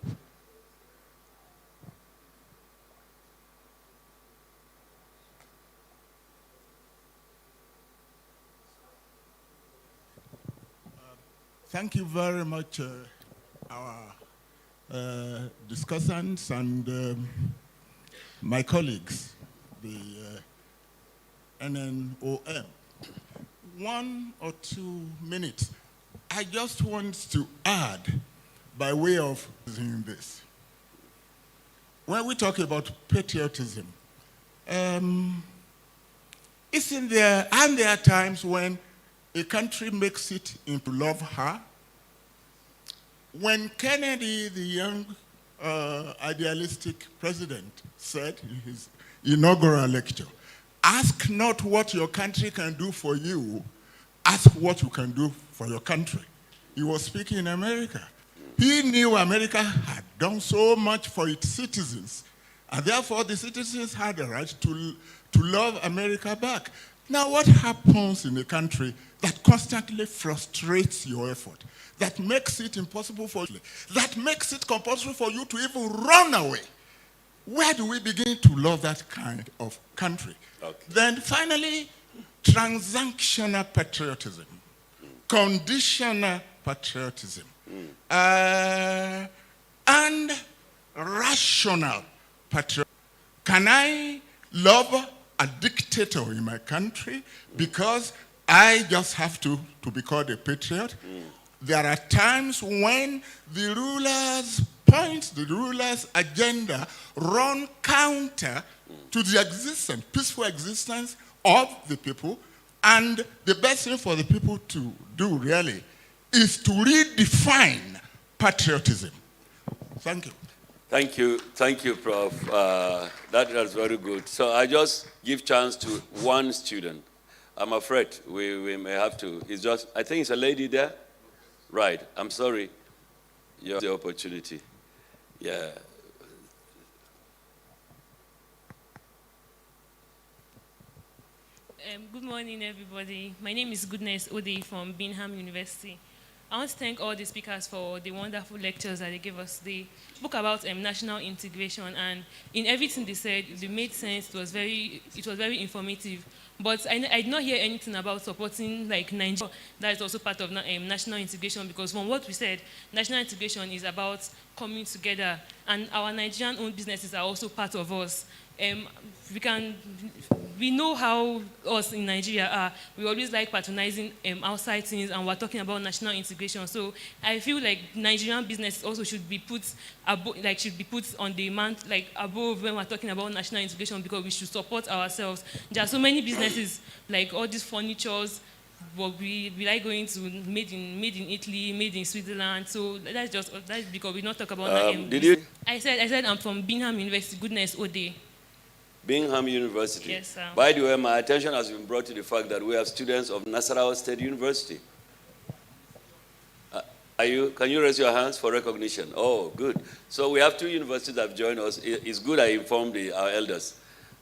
E: Thank you very much, our discussants and my colleagues, the NNOM. 1 or 2 minutes. I just want to add, by way of using this. When we talk about patriotism, isn't there, and there are times when a country makes it into love her? When Kennedy, the young idealistic president, said in his inaugural lecture, ask not what your country can do for you, ask what you can do for your country. He was speaking in America. He knew America had done so much for its citizens, and therefore the citizens had the right to love America back. Now, what happens in a country that constantly frustrates your effort, that makes it impossible for you, that makes it compulsory for you to even run away? Where do we begin to love that kind of country? Okay. Then finally, transactional patriotism, conditional patriotism, and rational patriotism. Can I love a dictator in my country because I just have to be called a patriot? There are times when the ruler's points, the ruler's agenda run counter to the existence, peaceful existence of the people. And the best thing for the people to do really is to redefine patriotism. Thank you.
A: Thank you, Prof. That was very good. So I just give chance to one student. I'm afraid we may have to. It's just, I think it's a lady there. Right, I'm sorry. You have the opportunity. Yeah.
F: Good morning, everybody. My name is Goodness Ode from Bingham University. I want to thank all the speakers for the wonderful lectures that they gave us. They spoke about national integration, and in everything they said, it made sense. It was very informative. But I did not hear anything about supporting like Nigeria. That is also part of national integration, because from what we said, national integration is about coming together, and our Nigerian-owned businesses are also part of us. We know how us in Nigeria are. We always like patronizing outside things, and we're talking about national integration. So I feel like Nigerian business also should be put on demand, like above when we're talking about national integration, because we should support ourselves. There are so many businesses, like all these furnitures. But we like going to made in Italy, made in Switzerland. So that's because we not talk about that.
A: Did you?
F: I said I'm from Bingham University. Goodness Ode.
A: Bingham University.
F: Yes, sir.
A: By the way, my attention has been brought to the fact that we have students of Nasarawa State University. Can you raise your hands for recognition? Oh, good. So we have two universities that have joined us. It's good I informed our elders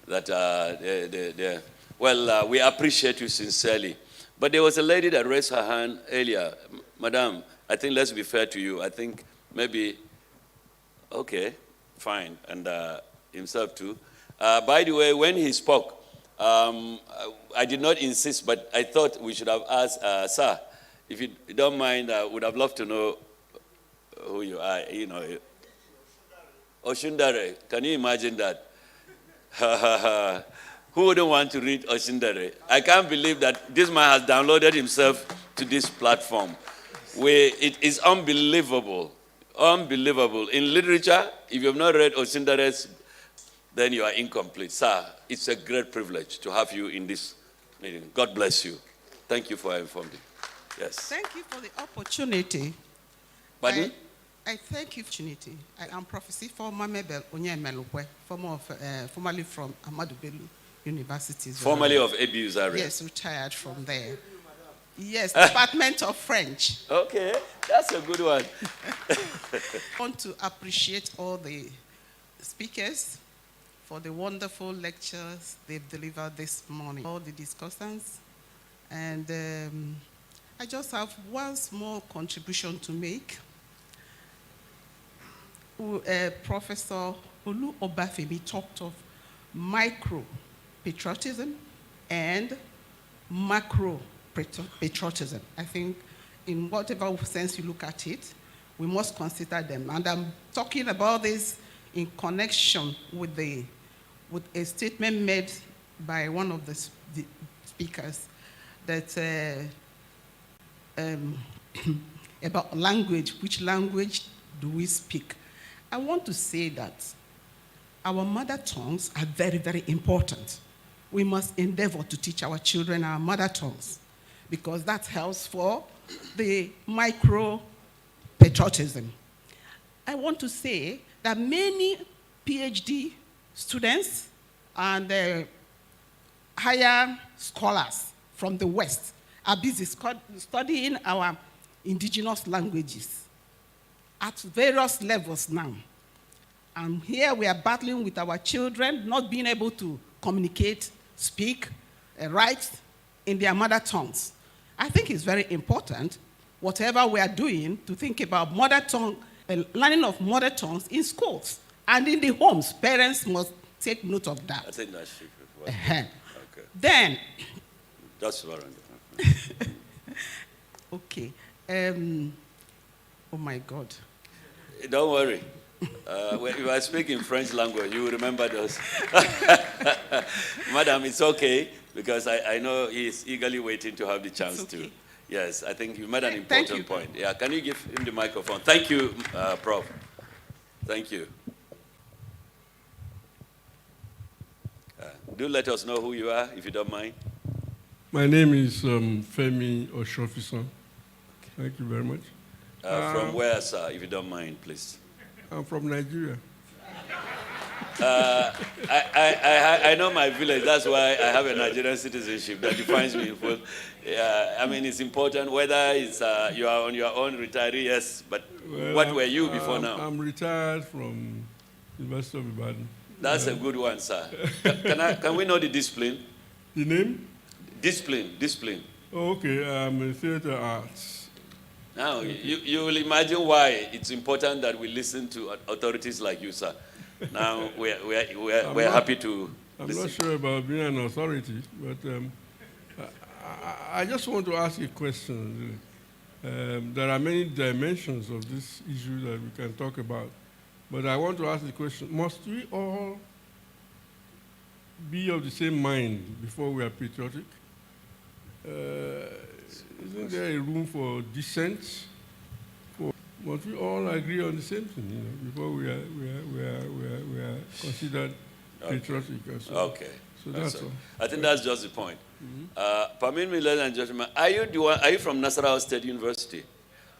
A: that they're. Well, we appreciate you sincerely. But there was a lady that raised her hand earlier. Madam, I think let's be fair to you. I think maybe, okay, fine. And himself too. By the way, when he spoke, I did not insist, but I thought we should have asked, sir, if you don't mind, I would have loved to know who you are. You know, Oshundare. Can you imagine that? Who wouldn't want to read Oshundare? I can't believe that this man has downloaded himself to this platform. It is unbelievable. Unbelievable. In literature, if you have not read Oshindare's, then you are incomplete. Sir, it's a great privilege to have you in this meeting. God bless you. Thank you for informing me. Yes.
G: Thank you for the opportunity.
A: Pardon?
G: I thank you for the opportunity. I am Professor Mabel Onyemelukwe, formerly from Ahmadu Bello University.
A: Formerly of ABU Zaria.
G: Yes, retired from there. Yes, Department of French.
A: Okay, that's a good one.
G: I want to appreciate all the speakers for the wonderful lectures they've delivered this morning, all the discussants. And I just have one small contribution to make. Professor Olu Obafemi talked of micro-patriotism and macro-patriotism. I think in whatever sense you look at it, we must consider them. And I'm talking about this in connection with a statement made by one of the speakers that about language, which language do we speak? I want to say that our mother tongues are very, very important. We must endeavor to teach our children our mother tongues, because that helps for the micro-patriotism. I want to say that many PhD students and higher scholars from the West are busy studying our indigenous languages at various levels now. And here we are battling with our children not being able to communicate, speak, write in their mother tongues. I think it's very important, whatever we are doing, to think about mother tongue, learning of mother tongues in schools and in the homes. Parents must take note of that.
A: I think that's true.
G: Okay.
A: Then. That's what
G: okay. Oh my God.
A: Don't worry. When you are speaking French language, you will remember those. Madam, it's okay, because I know he is eagerly waiting to have the chance to. Yes, I think you made an important point. Yeah, can you give him the microphone? Thank you, Prof. Thank you. Do let us know who you are, if you don't mind.
H: My name is Femi Oshofison. Thank you very much.
A: From where, sir, if you don't mind, please?
H: I'm from Nigeria.
A: I know my village. That's why I have a Nigerian citizenship that defines me. Full. I mean, it's important whether it's you are on your own retiree, yes, but well, what were you before now?
H: I'm retired from University of Ibadan.
A: That's a good one, sir. Can we know the discipline?
H: The name?
A: Discipline.
H: Oh, okay, I'm in theater arts.
A: Now, you will imagine why it's important that we listen to authorities like you, sir. Now, we're happy to listen.
H: I'm not sure about being an authority, but I just want to ask a question. There are many dimensions of this issue that we can talk about, but I want to ask the question, must we all be of the same mind before we are patriotic? Isn't there a room for dissent? Must we all agree on the same thing, before we are considered patriotic?
A: Okay.
H: So that's all.
A: I think that's just the point. Permit me, ladies and gentlemen, are you from Nasarawa State University?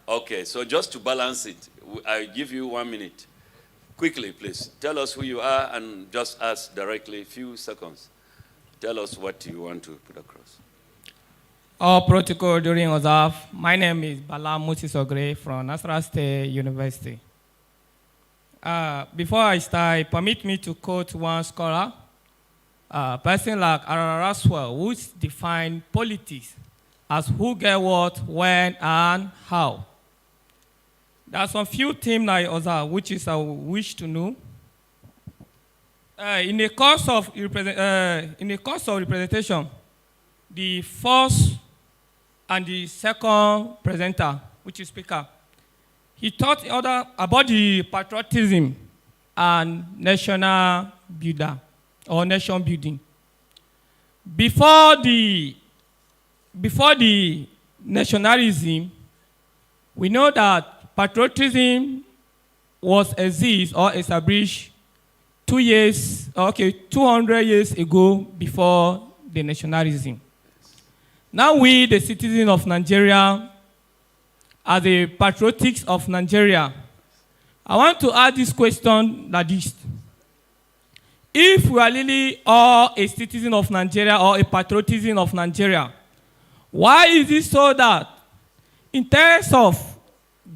A: Okay, so just to balance it, I'll give you 1 minute. Quickly, please. Tell us who you are and just ask directly, few seconds. Tell us what you want to put across.
I: All protocol during observe. My name is Bala Moses Ogre from Nasarawa State University. Before I start, permit me to quote one scholar, a person like Araraswell, who defined politics as who get what, when, and how. There are some few things I observe, which is I wish to know. In the course of representation, the first and the second presenter, which is speaker, he taught about the patriotism and national builder or nation building. Before the nationalism, we know that patriotism was established 200 years ago before the nationalism. Now we, the citizens of Nigeria, are the patriotics of Nigeria. I want to ask this question like this. If we are really all a citizen of Nigeria or a patriotism of Nigeria, why is it so that in terms of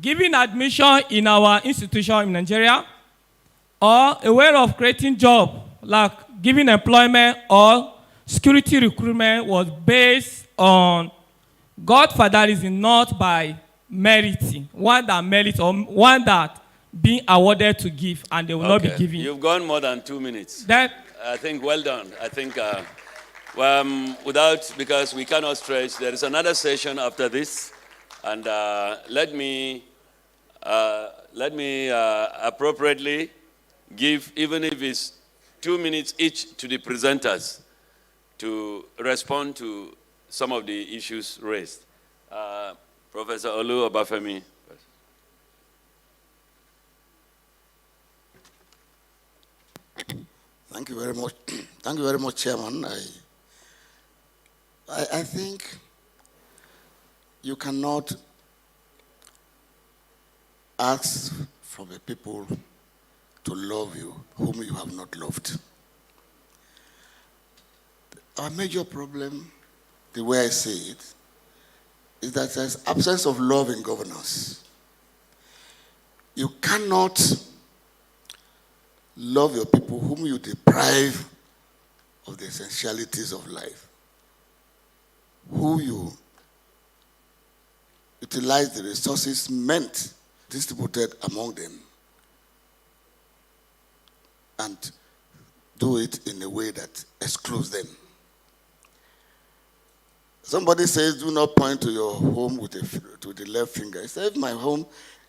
I: giving admission in our institution in Nigeria or a way of creating job like giving employment or security recruitment was based on Godfatherism, not by meriting, one that merits or one that being awarded to give and they will not be giving.
A: You've gone more than 2 minutes.
I: That,
A: I think well done. I think because we cannot stretch, there is another session after this, and let me appropriately give, even if it's 2 minutes each, to the presenters to respond to some of the issues raised. Professor Olu Obafemi.
J: Thank you very much. Thank you very much, Chairman. I think you cannot ask from the people to love you whom you have not loved. Our major problem, the way I see it, is that there's absence of love in governance. You cannot love your people whom you deprive of the essentialities of life, who you utilize the resources meant distributed among them, and do it in a way that excludes them. Somebody says, do not point to your home with to the left finger. He said, if my home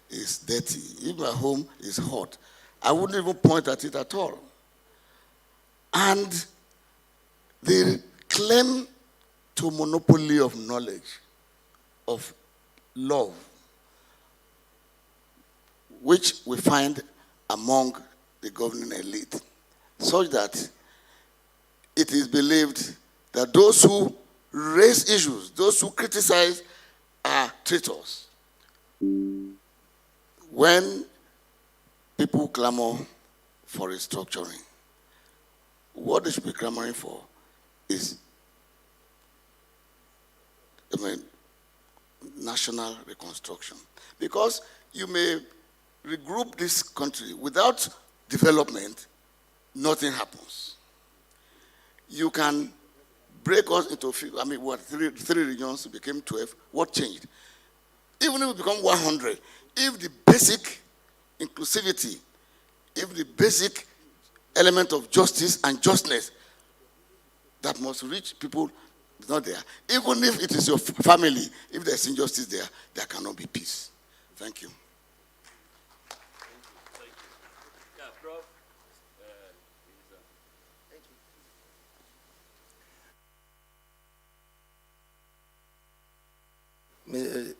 J: is dirty, if my home is hot, I wouldn't even point at it at all. And the claim to monopoly of knowledge, of love, which we find among the governing elite, such that it is believed that those who raise issues, those who criticize, are traitors. When people clamor for restructuring, what they should be clamoring for is, national reconstruction. Because you may regroup this country without development, nothing happens. You can break us into, three regions became 12. What changed? Even if we become 100, if the basic inclusivity, if the basic element of justice and justness that must reach people is not there, even if it is your family, if there's injustice there, there cannot be peace. Thank you.
A: Yeah, Prof.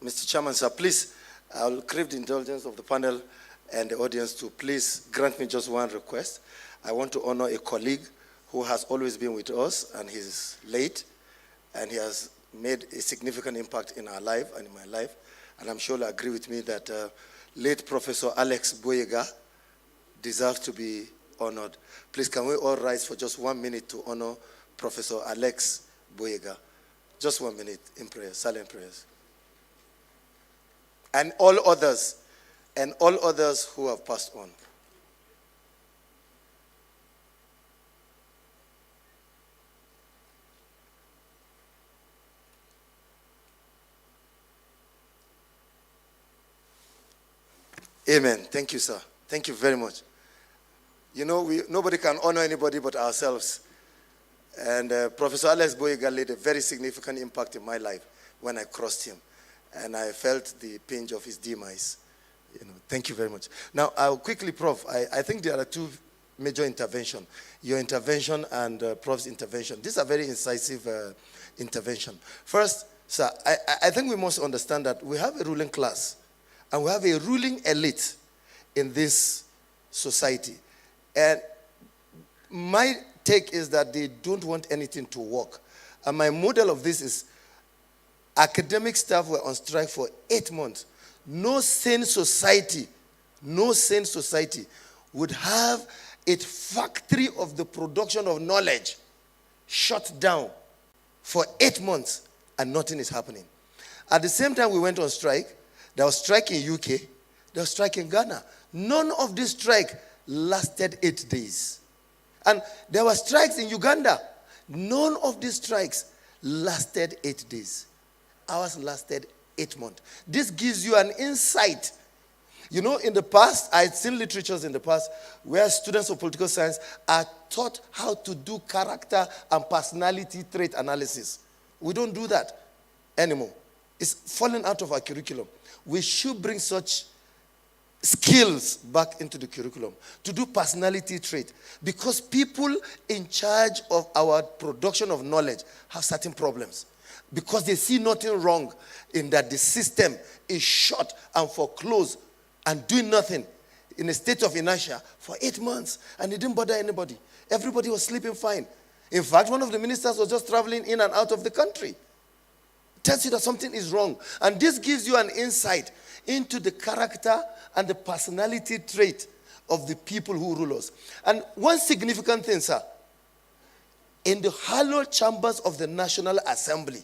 B: Mr. Chairman, sir, please, I'll crave the indulgence of the panel and the audience to please grant me just one request. I want to honor a colleague who has always been with us, and he's late, and he has made a significant impact in our life and in my life. And I'm sure you'll agree with me that late Professor Alex Boyega deserves to be honored. Please, can we all rise for just 1 minute to honor Professor Alex Boyega? Just 1 minute in prayer, silent prayers. And all others who have passed on. Amen. Thank you, sir. Thank you very much. You know, nobody can honor anybody but ourselves. And Professor Alex Boyega laid a very significant impact in my life when I crossed him. And I felt the pinch of his demise. You know, thank you very much. Now, I'll quickly, Prof, I think there are two major interventions. Your intervention and Prof's intervention. These are very incisive intervention. First, sir, I think we must understand that we have a ruling class and we have a ruling elite in this society. And my take is that they don't want anything to work. And my model of this is academic staff were on strike for 8 months. No sane society would have its factory of the production of knowledge shut down for 8 months and nothing is happening. At the same time we went on strike, there was strike in UK, there was strike in Ghana. None of this strike lasted 8 days. And there were strikes in Uganda. None of these strikes lasted 8 days. Ours lasted 8 months. This gives you an insight. You know, in the past, I'd seen literatures in the past where students of political science are taught how to do character and personality trait analysis. We don't do that anymore. It's fallen out of our curriculum. We should bring such skills back into the curriculum to do personality trait, because people in charge of our production of knowledge have certain problems. Because they see nothing wrong in that the system is shut and foreclosed and doing nothing in a state of inertia for 8 months. And it didn't bother anybody. Everybody was sleeping fine. In fact, one of the ministers was just traveling in and out of the country. It tells you that something is wrong. And this gives you an insight into the character and the personality trait of the people who rule us. And one significant thing, sir, in the hallowed chambers of the National Assembly,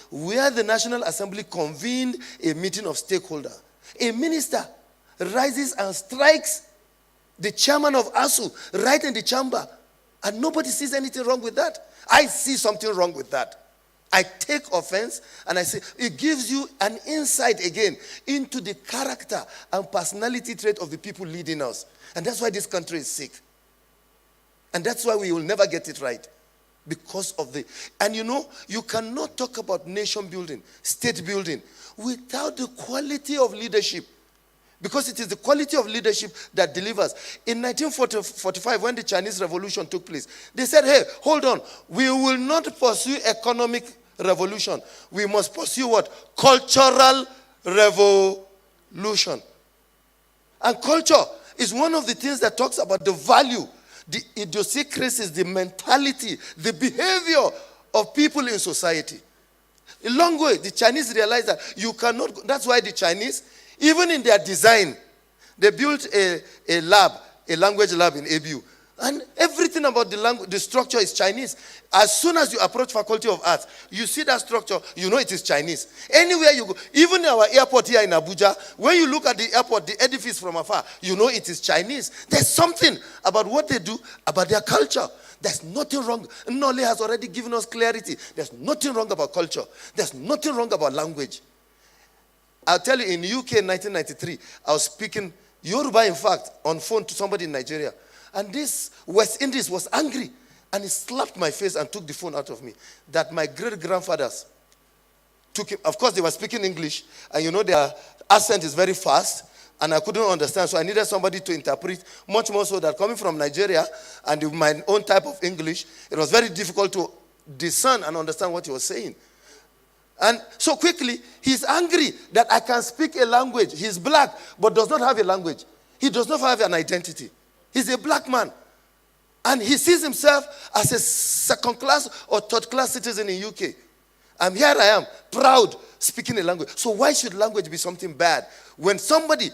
B: where the National Assembly convened a meeting of stakeholders, a minister rises and strikes the chairman of ASU right in the chamber, and nobody sees anything wrong with that. I see something wrong with that. I take offense, and I say it gives you an insight again into the character and personality trait of the people leading us. And that's why this country is sick. And that's why we will never get it right. Because of and you know, you cannot talk about nation building, state building, without the quality of leadership. Because it is the quality of leadership that delivers. In 1945, when the Chinese Revolution took place, they said, hey, hold on. We will not pursue economic revolution. We must pursue what? Cultural revolution. And culture is one of the things that talks about the value, the idiosyncrasies, the mentality, the behavior of people in society. A long way, the Chinese realized that you cannot, that's why the Chinese, even in their design, they built a lab, a language lab in ABU. And everything about the language, the structure is Chinese. As soon as you approach Faculty of Arts, you see that structure, you know it is Chinese. Anywhere you go, even our airport here in Abuja, when you look at the airport, the edifice from afar, you know it is Chinese. There's something about what they do, about their culture. There's nothing wrong. Nole has already given us clarity. There's nothing wrong about culture. There's nothing wrong about language. I'll tell you, in the UK in 1993, I was speaking Yoruba, in fact, on phone to somebody in Nigeria. And this West Indies was angry. And he slapped my face and took the phone out of me. That my great-grandfathers took him. Of course, they were speaking English. And you know, their accent is very fast. And I couldn't understand. So I needed somebody to interpret. Much more so that coming from Nigeria and with my own type of English, it was very difficult to discern and understand what he was saying. And so quickly, he's angry that I can speak a language. He's black, but does not have a language. He does not have an identity. He's a black man. And he sees himself as a second-class or third-class citizen in UK. And here I am, proud, speaking a language. So why should language be something bad? When somebody,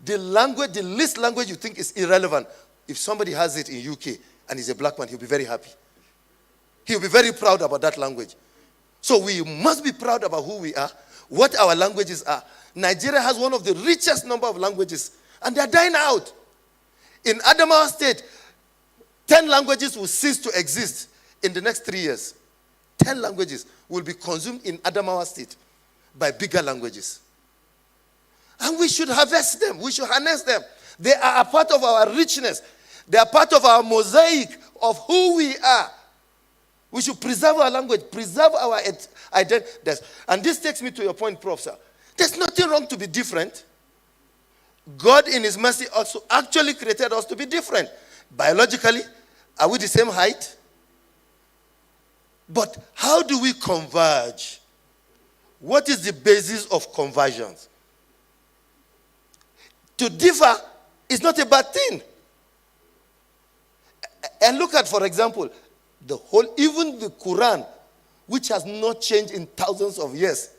B: the least language you think is irrelevant, if somebody has it in UK and he's a black man, he'll be very happy. He'll be very proud about that language. So we must be proud about who we are, what our languages are. Nigeria has one of the richest number of languages, and they're dying out. In Adamawa State, 10 languages will cease to exist in the next 3 years. 10 languages will be consumed in Adamawa State by bigger languages. And we should harvest them. We should harness them. They are a part of our richness. They are part of our mosaic of who we are. We should preserve our language, preserve our identity. And this takes me to your point, Prof. Sir. There's nothing wrong to be different. God in his mercy also actually created us to be different. Biologically, are we the same height? But how do we converge? What is the basis of convergence? To differ is not a bad thing. And look at, for example, even the Quran, which has not changed in thousands of years,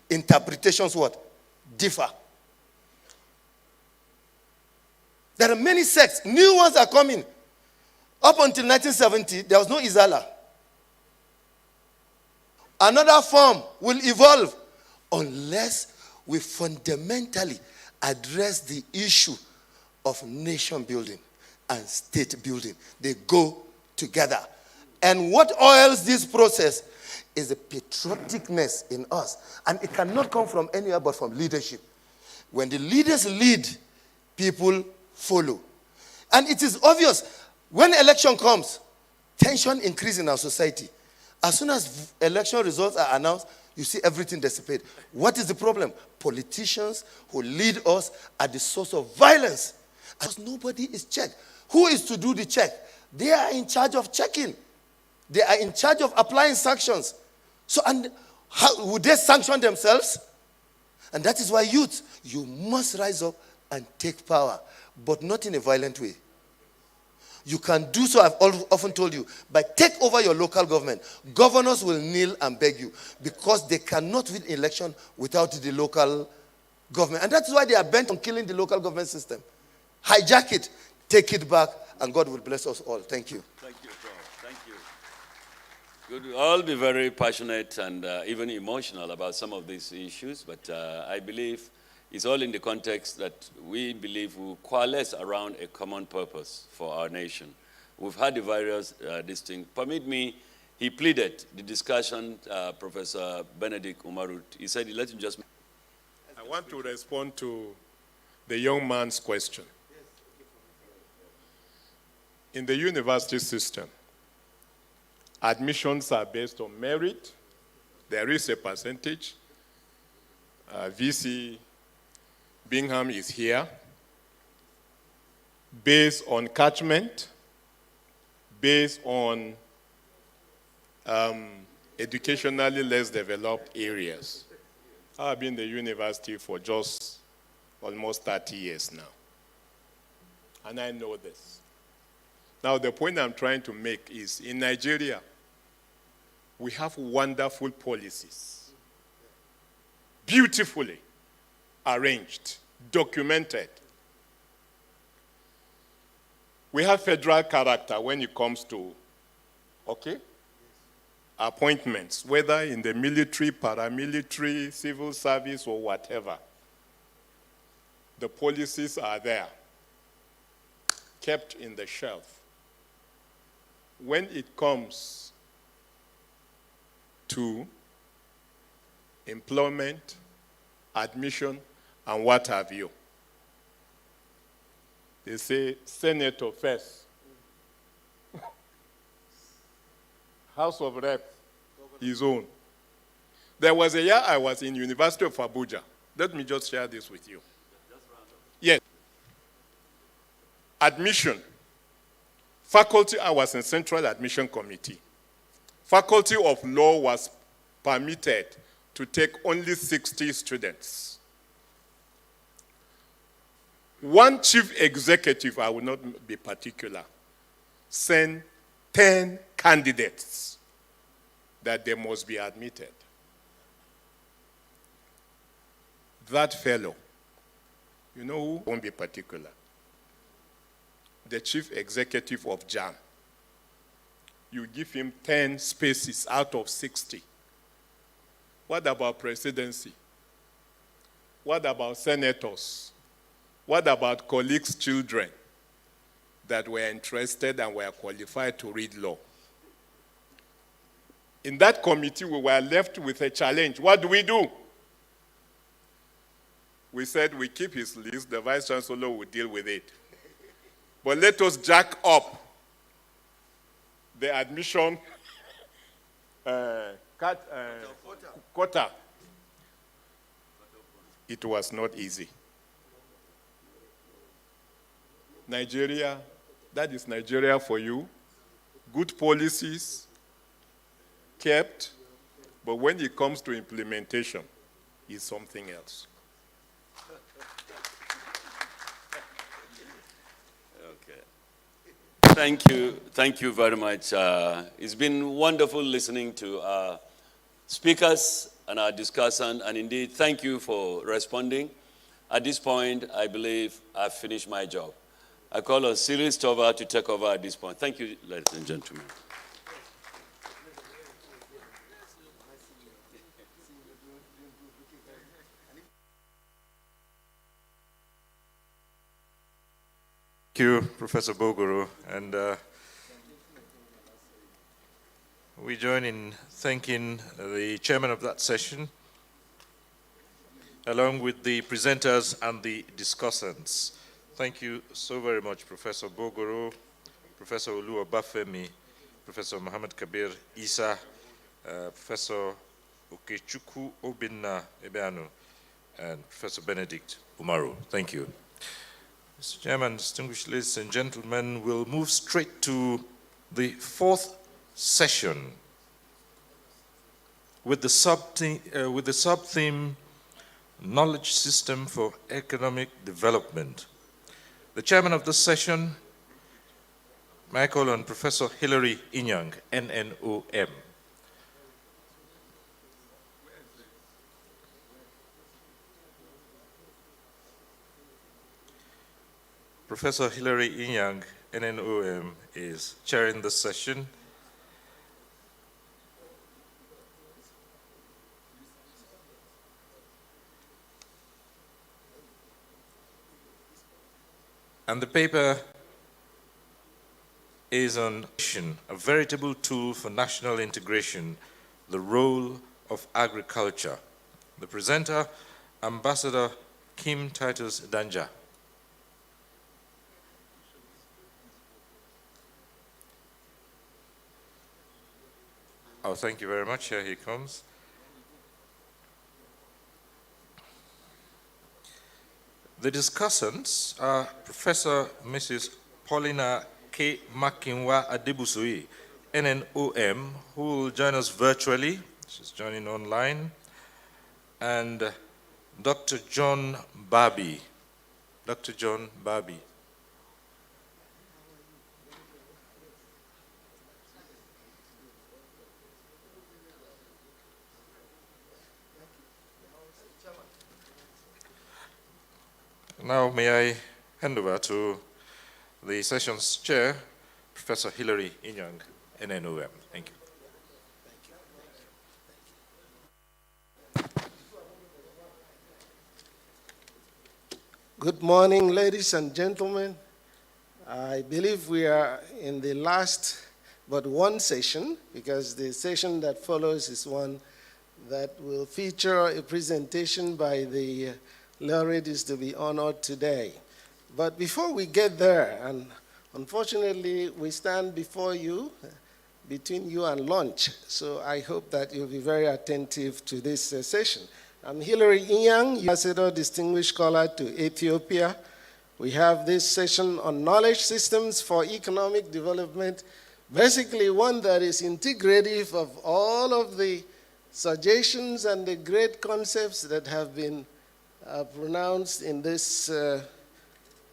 B: interpretations what? Differ. There are many sects. New ones are coming. Up until 1970, there was no Izala. Another form will evolve unless we fundamentally address the issue of nation building and state building. They go together. And what oils this process is the patrioticness in us. And it cannot come from anywhere but from leadership. When the leaders lead, people follow. And it is obvious, when election comes, tension increases in our society. As soon as election results are announced, you see everything dissipate. What is the problem? Politicians who lead us are the source of violence. Because nobody is checked. Who is to do the check? They are in charge of checking. They are in charge of applying sanctions. So, and how would they sanction themselves? And that is why youth, you must rise up and take power, but not in a violent way. You can do so, I've often told you, by take over your local government. Governors will kneel and beg you because they cannot win election without the local government. And that's why they are bent on killing the local government system. Hijack it, take it back, and God will bless us all. Thank you.
A: Thank you, Prof. Thank you. Good. We'll all be very passionate and even emotional about some of these issues, but I believe it's all in the context that we believe we'll coalesce around a common purpose for our nation. We've had the various things. Permit me, he pleaded the discussion, Professor Benedict Umaru. He said, let him just...
C: I want to respond to the young man's question. In the university system, admissions are based on merit. There is a percentage. VC Bingham is here, based on catchment, based on educationally less developed areas. I've been in the university for just almost 30 years now, and I know this. Now, the point I'm trying to make is, in Nigeria, we have wonderful policies, beautifully arranged, documented. We have federal character when it comes to, appointments, whether in the military, paramilitary, civil service, or whatever. The policies are there, kept in the shelf. When it comes to employment, admission, and what have you, they say senator first, House of Rep, his own. There was a year I was in University of Abuja. Let me just share this with you. Yes. Admission. Faculty, I was in Central Admission Committee. Faculty of Law was permitted to take only 60 students. One chief executive, I will not be particular, sent 10 candidates that they must be admitted. That fellow, you know who? Won't be particular. The chief executive of JAM. You give him 10 spaces out of 60. What about presidency? What about senators? What about colleagues' children that were interested and were qualified to read law? In that committee, we were left with a challenge. What do? We said we keep his list, the vice chancellor will deal with it. But let us jack up the admission quota. It was not easy. Nigeria, that is Nigeria for you. Good policies, kept, but when it comes to implementation, it's something else.
A: Thank you very much. It's been wonderful listening to our speakers and our discussant, and indeed, thank you for responding. At this point, I believe I've finished my job. I call on Cyril Stover to take over at this point. Thank you, ladies and gentlemen.
K: Thank you, Professor Bogoro. And we join in thanking the chairman of that session, along with the presenters and the discussants. Thank you so very much, Professor Bogoro, Professor Olu Obafemi, Professor Muhammad Kabir Isa, Professor Okechukwu Obinna Ebeanu, and Professor Benedict Umaru. Thank you. Mr. Chairman, distinguished ladies and gentlemen, we'll move straight to the fourth session with the sub-theme Knowledge System for Economic Development. The chairman of this session, I call on Professor Hilary Inyang, NNOM. Professor Hilary Inyang, NNOM, is chairing the session. And the paper is on a veritable tool for national integration, the role of agriculture. The presenter, Ambassador Kim Titus Danja. Oh, thank you very much. Here he comes. The discussants are Professor Mrs. Paulina K. Makinwa Adebusui, NNOM, who will join us virtually. She's joining online. And Dr. John Barbie. Dr. John Barbie. Now, may I hand over to the session's chair, Professor Hilary Inyang, NNOM. Thank you.
L: Good morning, ladies and gentlemen. I believe we are in the last but one session, because the session that follows is one that will feature a presentation by the Laureates to be honored today. But before we get there, and unfortunately we stand before you, between you and lunch, so I hope that you'll be very attentive to this session. I'm Hilary Inyang, Ambassador Distinguished Scholar to Ethiopia. We have this session on knowledge systems for economic development, basically one that is integrative of all of the suggestions and the great concepts that have been pronounced in this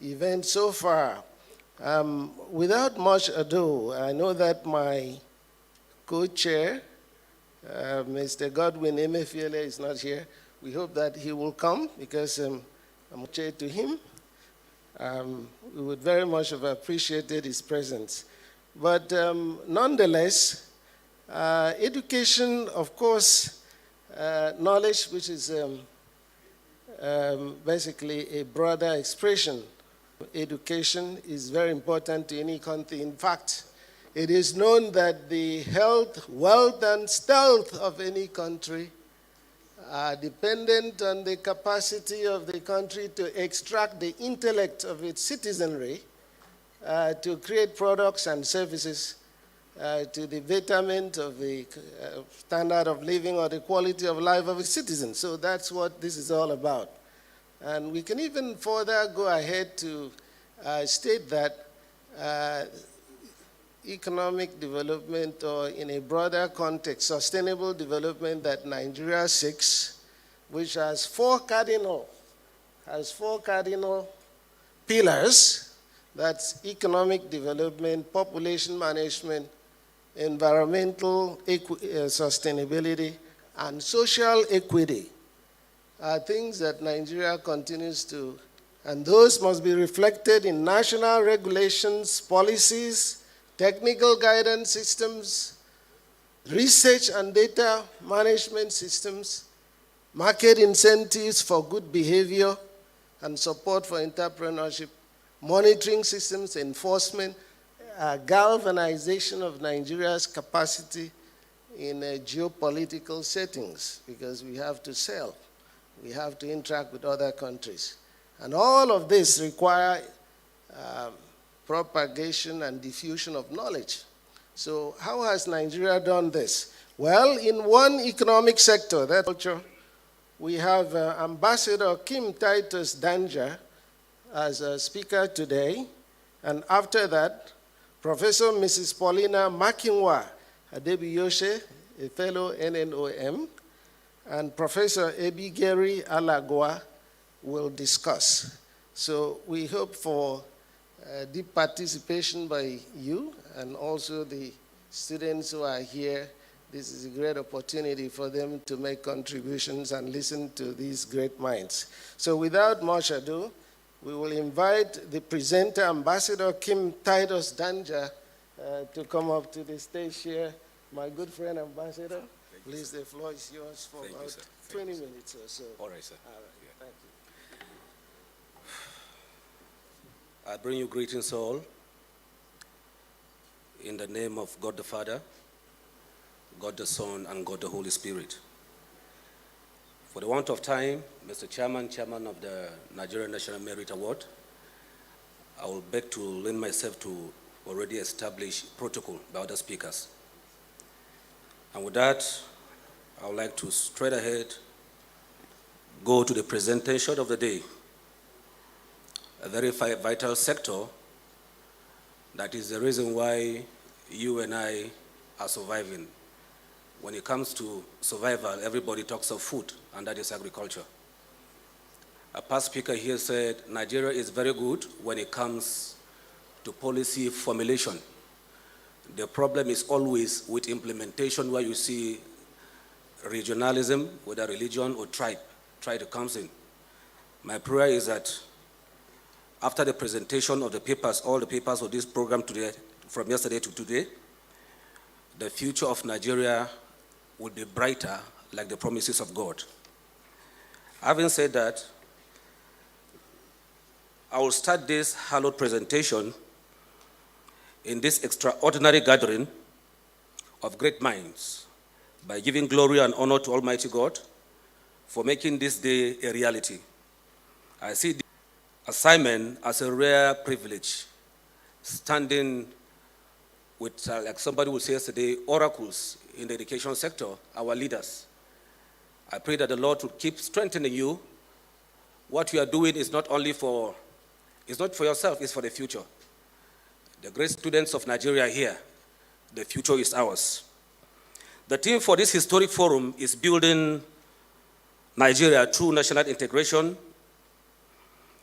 L: event so far. Without much ado, I know that my co-chair, Mr. Godwin Emefiele, is not here. We hope that he will come, because I'm chair to him. We would very much have appreciated his presence. But nonetheless, education, of course, knowledge, which is basically a broader expression. Education is very important to any country. In fact, it is known that the health, wealth, and stealth of any country are dependent on the capacity of the country to extract the intellect of its citizenry to create products and services to the betterment of the standard of living or the quality of life of its citizens. So that's what this is all about. And we can even further go ahead to state that economic development, or in a broader context, sustainable development that Nigeria seeks, which has four cardinal pillars. That's economic development, population management, environmental sustainability, and social equity, are things that Nigeria continues to, and those must be reflected in national regulations, policies, technical guidance systems, research and data management systems, market incentives for good behavior and support for entrepreneurship, monitoring systems, enforcement, galvanization of Nigeria's capacity in geopolitical settings, because we have to sell, we have to interact with other countries. And all of this require propagation and diffusion of knowledge. So how has Nigeria done this? Well, in one economic sector, that culture, we have Ambassador Kim Titus Danja as a speaker today, and after that, Professor Mrs. Paulina Makinwa Adebuyoshe, a fellow NNOM, and Professor Ebigeri Alagwa will discuss. So we hope for deep participation by you and also the students who are here. This is a great opportunity for them to make contributions and listen to these great minds. So without much ado, we will invite the presenter, Ambassador Kim Titus Danja, to come up to the stage here. My good friend, Ambassador, please, the floor is yours for about 20 minutes or so.
M: All right, sir.
L: All right, thank you.
M: I bring you greetings all in the name of God the Father, God the Son, and God the Holy Spirit. For the want of time, Mr. Chairman of the Nigerian National Merit Award, I will beg to lend myself to already established protocol by other speakers. And with that, I would like to straight ahead go to the presentation of the day, a very vital sector. That is the reason why you and I are surviving. When it comes to survival, everybody talks of food, and that is agriculture. A past speaker here said Nigeria is very good when it comes to policy formulation. The problem is always with implementation, where you see regionalism, whether religion or tribe comes in. My prayer is that after the presentation of the papers, all the papers of this program today, from yesterday to today, the future of Nigeria will be brighter like the promises of God. Having said that, I will start this hallowed presentation in this extraordinary gathering of great minds by giving glory and honor to Almighty God for making this day a reality. I see this assignment as a rare privilege, standing with, like somebody would say yesterday, oracles in the education sector, our leaders. I pray that the Lord will keep strengthening you. What you are doing is not only for, it's not for yourself, it's for the future. The great students of Nigeria are here. The future is ours. The theme for this historic forum is building Nigeria through national integration.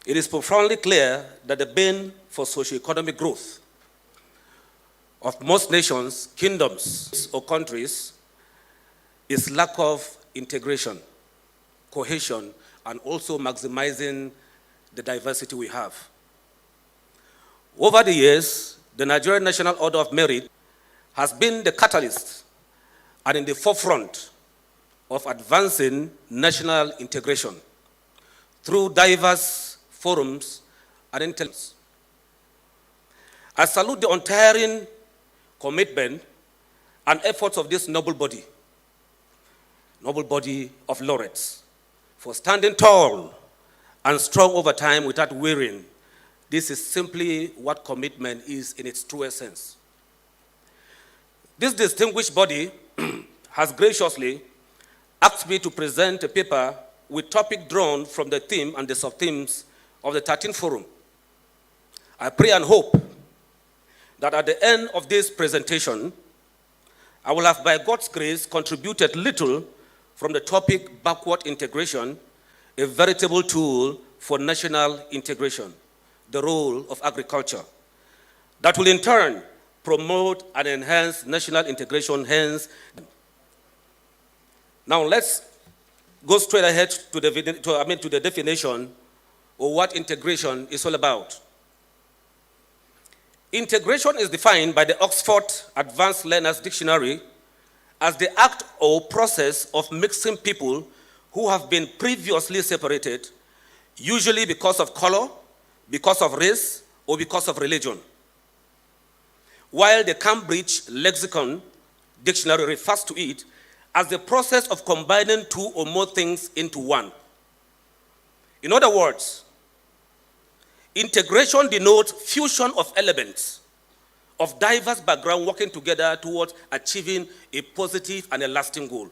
M: It is profoundly clear that the bane for socio-economic growth of most nations, kingdoms, or countries is lack of integration, cohesion, and also maximizing the diversity we have. Over the years, the Nigerian National Order of Merit has been the catalyst and in the forefront of advancing national integration through diverse forums and intelligence. I salute the untiring commitment and efforts of this noble body of laureates, for standing tall and strong over time without wearying. This is simply what commitment is in its truest sense. This distinguished body has graciously asked me to present a paper with topic drawn from the theme and the sub-themes of the 13th Forum. I pray and hope that at the end of this presentation, I will have, by God's grace, contributed little from the topic backward integration, a veritable tool for national integration, the role of agriculture, that will in turn promote and enhance national integration, hence. Now let's go straight ahead to the definition of what integration is all about. Integration is defined by the Oxford Advanced Learners Dictionary as the act or process of mixing people who have been previously separated, usually because of color, because of race, or because of religion. While the Cambridge Lexicon Dictionary refers to it as the process of combining two or more things into one. In other words, integration denotes fusion of elements of diverse backgrounds working together towards achieving a positive and a lasting goal.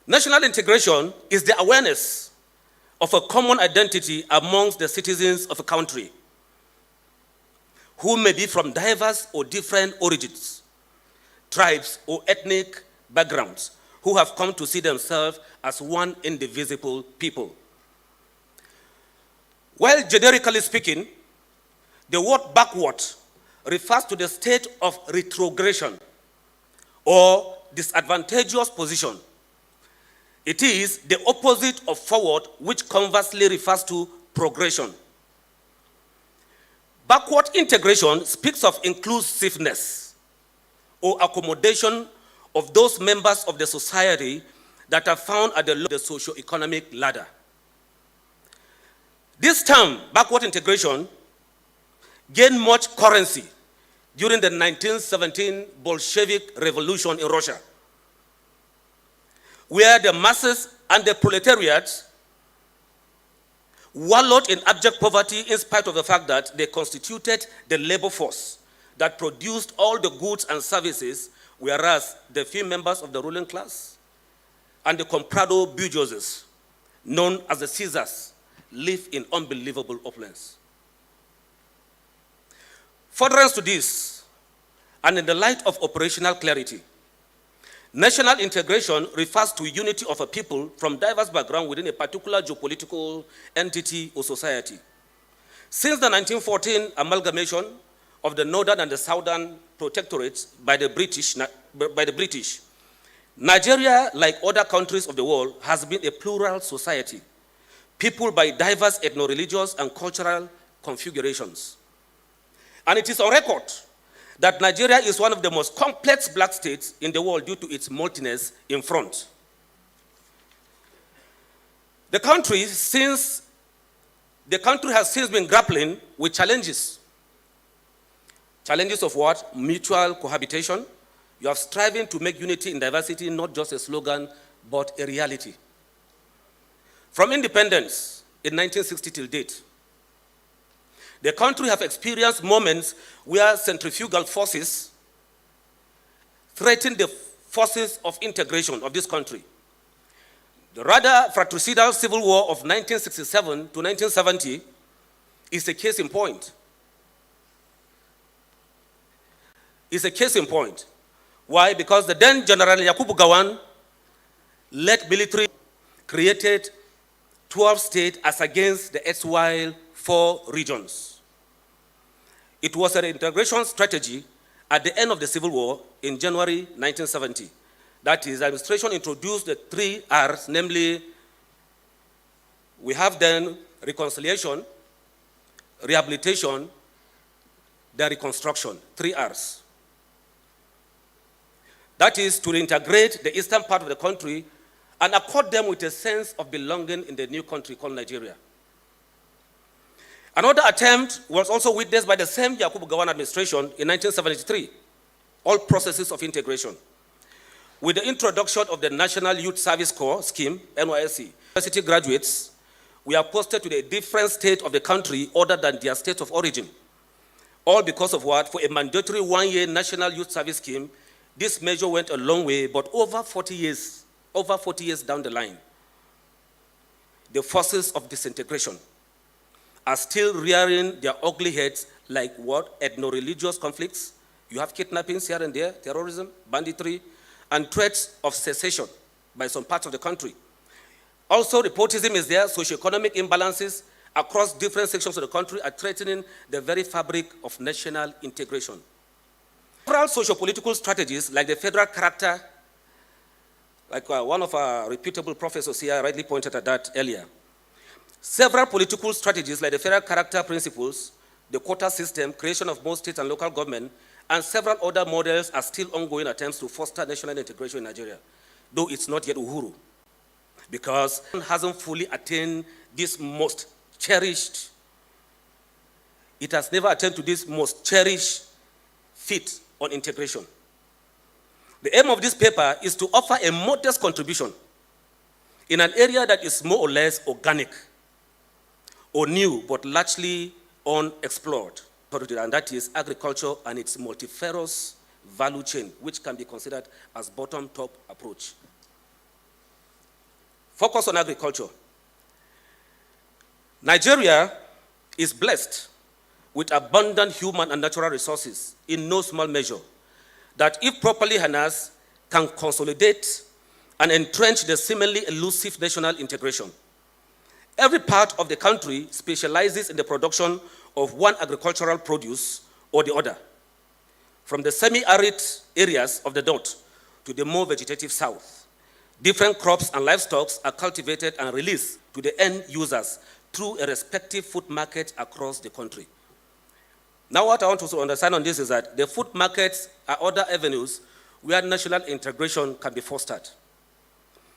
M: National integration is the awareness of a common identity amongst the citizens of a country who may be from diverse or different origins, tribes, or ethnic backgrounds, who have come to see themselves as one indivisible people. While generically speaking, the word backward refers to the state of retrogression or disadvantageous position. It is the opposite of forward, which conversely refers to progression. Backward integration speaks of inclusiveness or accommodation of those members of the society that are found at the socio-economic ladder. This term, backward integration, gained much currency during the 1917 Bolshevik Revolution in Russia, where the masses and the proletariat wallowed in abject poverty in spite of the fact that they constituted the labor force that produced all the goods and services, whereas the few members of the ruling class and the comprado bourgeoisie, known as the Caesars, live in unbelievable opulence. Furtherance to this, and in the light of operational clarity, national integration refers to unity of a people from diverse backgrounds within a particular geopolitical entity or society. Since the 1914 amalgamation of the northern and the southern protectorates by the British, Nigeria, like other countries of the world, has been a plural society, peopled by diverse ethno-religious and cultural configurations. And it is on record that Nigeria is one of the most complex black states in the world due to its multiness in front. The country has since been grappling with challenges. Challenges of what? Mutual cohabitation. You are striving to make unity in diversity not just a slogan, but a reality. From independence in 1960 till date, the country has experienced moments where centrifugal forces threatened the forces of integration of this country. The rather fratricidal civil war of 1967 to 1970 is a case in point. Why? Because the then General Yakubu Gowon led military created 12 states as against the erstwhile 4 regions. It was an integration strategy at the end of the Civil War in January 1970. That is, the administration introduced the 3 R's, namely, we have then reconciliation, rehabilitation, then reconstruction, 3 R's. That is to integrate the eastern part of the country and accord them with a sense of belonging in the new country called Nigeria. Another attempt was also witnessed by the same Yakubu Gowon administration in 1973, all processes of integration. With the introduction of the National Youth Service Corps scheme, NYSC, university graduates were posted to a different state of the country other than their state of origin. All because of what? For a mandatory 1-year National Youth Service scheme, this measure went a long way, but over 40 years down the line, the forces of disintegration are still rearing their ugly heads like what? Ethno-religious conflicts. You have kidnappings here and there, terrorism, banditry, and threats of secession by some parts of the country. Also, nepotism is there. Socioeconomic imbalances across different sections of the country are threatening the very fabric of national integration. Several socio-political strategies, like the federal character, like one of our reputable professors here rightly pointed at that earlier. Several political strategies, like the federal character principles, the quota system, creation of more state and local government, and several other models are still ongoing attempts to foster national integration in Nigeria, though it's not yet Uhuru, because it hasn't fully attained this most cherished, it has never attained to this most cherished feat on integration. The aim of this paper is to offer a modest contribution in an area that is more or less organic or new, but largely unexplored, and that is agriculture and its multifarious value chain, which can be considered as bottom-top approach. Focus on agriculture. Nigeria is blessed with abundant human and natural resources in no small measure that, if properly harnessed, can consolidate and entrench the seemingly elusive national integration. Every part of the country specializes in the production of one agricultural produce or the other, from the semi-arid areas of the north to the more vegetative south. Different crops and livestock are cultivated and released to the end users through a respective food market across the country. Now, what I want to understand on this is that the food markets are other avenues where national integration can be fostered.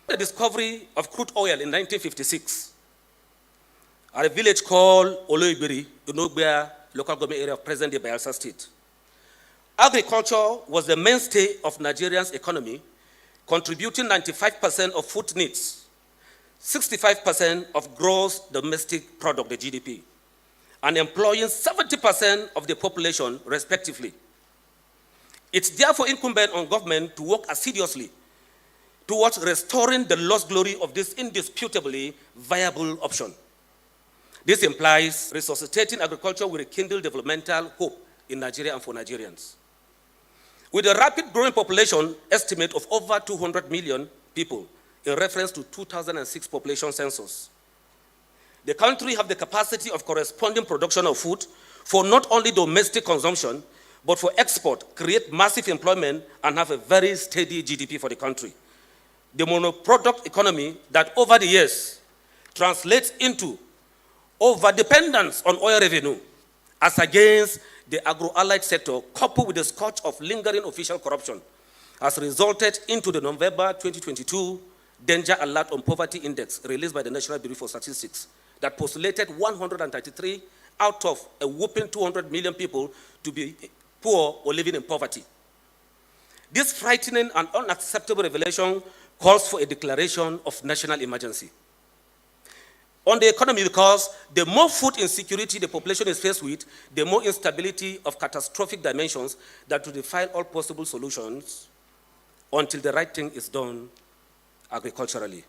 M: The discovery of crude oil in 1956 at a village called Oloibiri, in Ogbia local government area of present-day Bayelsa State. Agriculture was the mainstay of Nigeria's economy, contributing 95% of food needs, 65% of gross domestic product, the GDP, and employing 70% of the population, respectively. It's therefore incumbent on government to work assiduously towards restoring the lost glory of this indisputably viable option. This implies resuscitating agriculture will rekindle developmental hope in Nigeria and for Nigerians. With a rapid growing population estimate of over 200 million people in reference to 2006 population census, the country have the capacity of corresponding production of food for not only domestic consumption, but for export, create massive employment, and have a very steady GDP for the country. The monoproduct economy that over the years translates into overdependence on oil revenue as against the agro-allied sector, coupled with the scourge of lingering official corruption, has resulted into the November 2022 Danger Alert on Poverty Index released by the National Bureau for Statistics that postulated 133 out of a whopping 200 million people to be poor or living in poverty. This frightening and unacceptable revelation calls for a declaration of national emergency. On the economy, because the more food insecurity the population is faced with, the more instability of catastrophic dimensions that will defy all possible solutions until the right thing is done agriculturally.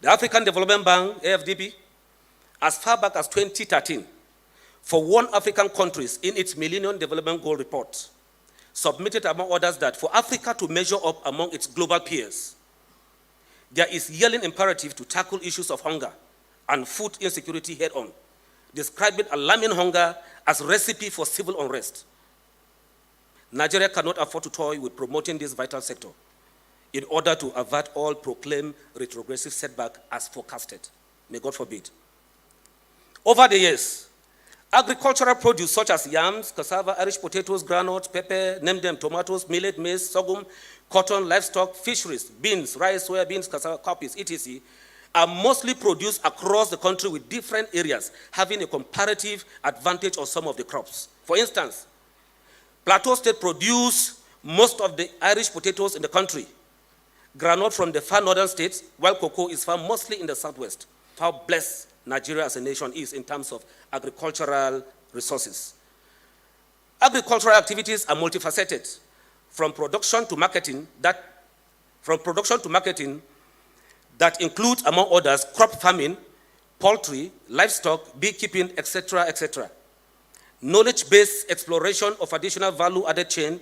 M: The African Development Bank, AFDB, as far back as 2013, for one African countries in its Millennium Development Goal report, submitted among others that for Africa to measure up among its global peers, there is yelling imperative to tackle issues of hunger and food insecurity head-on, describing alarming hunger as a recipe for civil unrest. Nigeria cannot afford to toy with promoting this vital sector in order to avert all proclaimed retrogressive setback as forecasted. May God forbid. Over the years, agricultural produce such as yams, cassava, Irish potatoes, groundnuts, pepper, name them, tomatoes, millet, maize, sorghum, cotton, livestock, fisheries, beans, rice, soya beans, cassava, coffees, etc., are mostly produced across the country with different areas having a comparative advantage on some of the crops. For instance, Plateau State produce most of the Irish potatoes in the country, groundnut from the far northern states, while cocoa is found mostly in the southwest. How blessed Nigeria as a nation is in terms of agricultural resources. Agricultural activities are multifaceted, from production to marketing that includes, among others, crop farming, poultry, livestock, beekeeping, etc., etc. Knowledge-based exploration of additional value-added chain,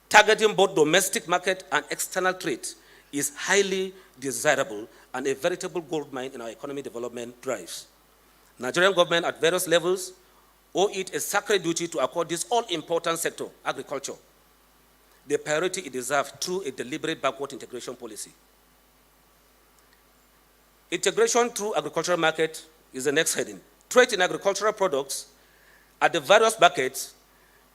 M: targeting both domestic market and external trade, is highly desirable and a veritable goldmine in our economic development drives. Nigerian government at various levels owe it a sacred duty to accord this all-important sector, agriculture, the priority it deserves through a deliberate backward integration policy. Integration through agricultural market is the next heading. Trade in agricultural products at the various markets,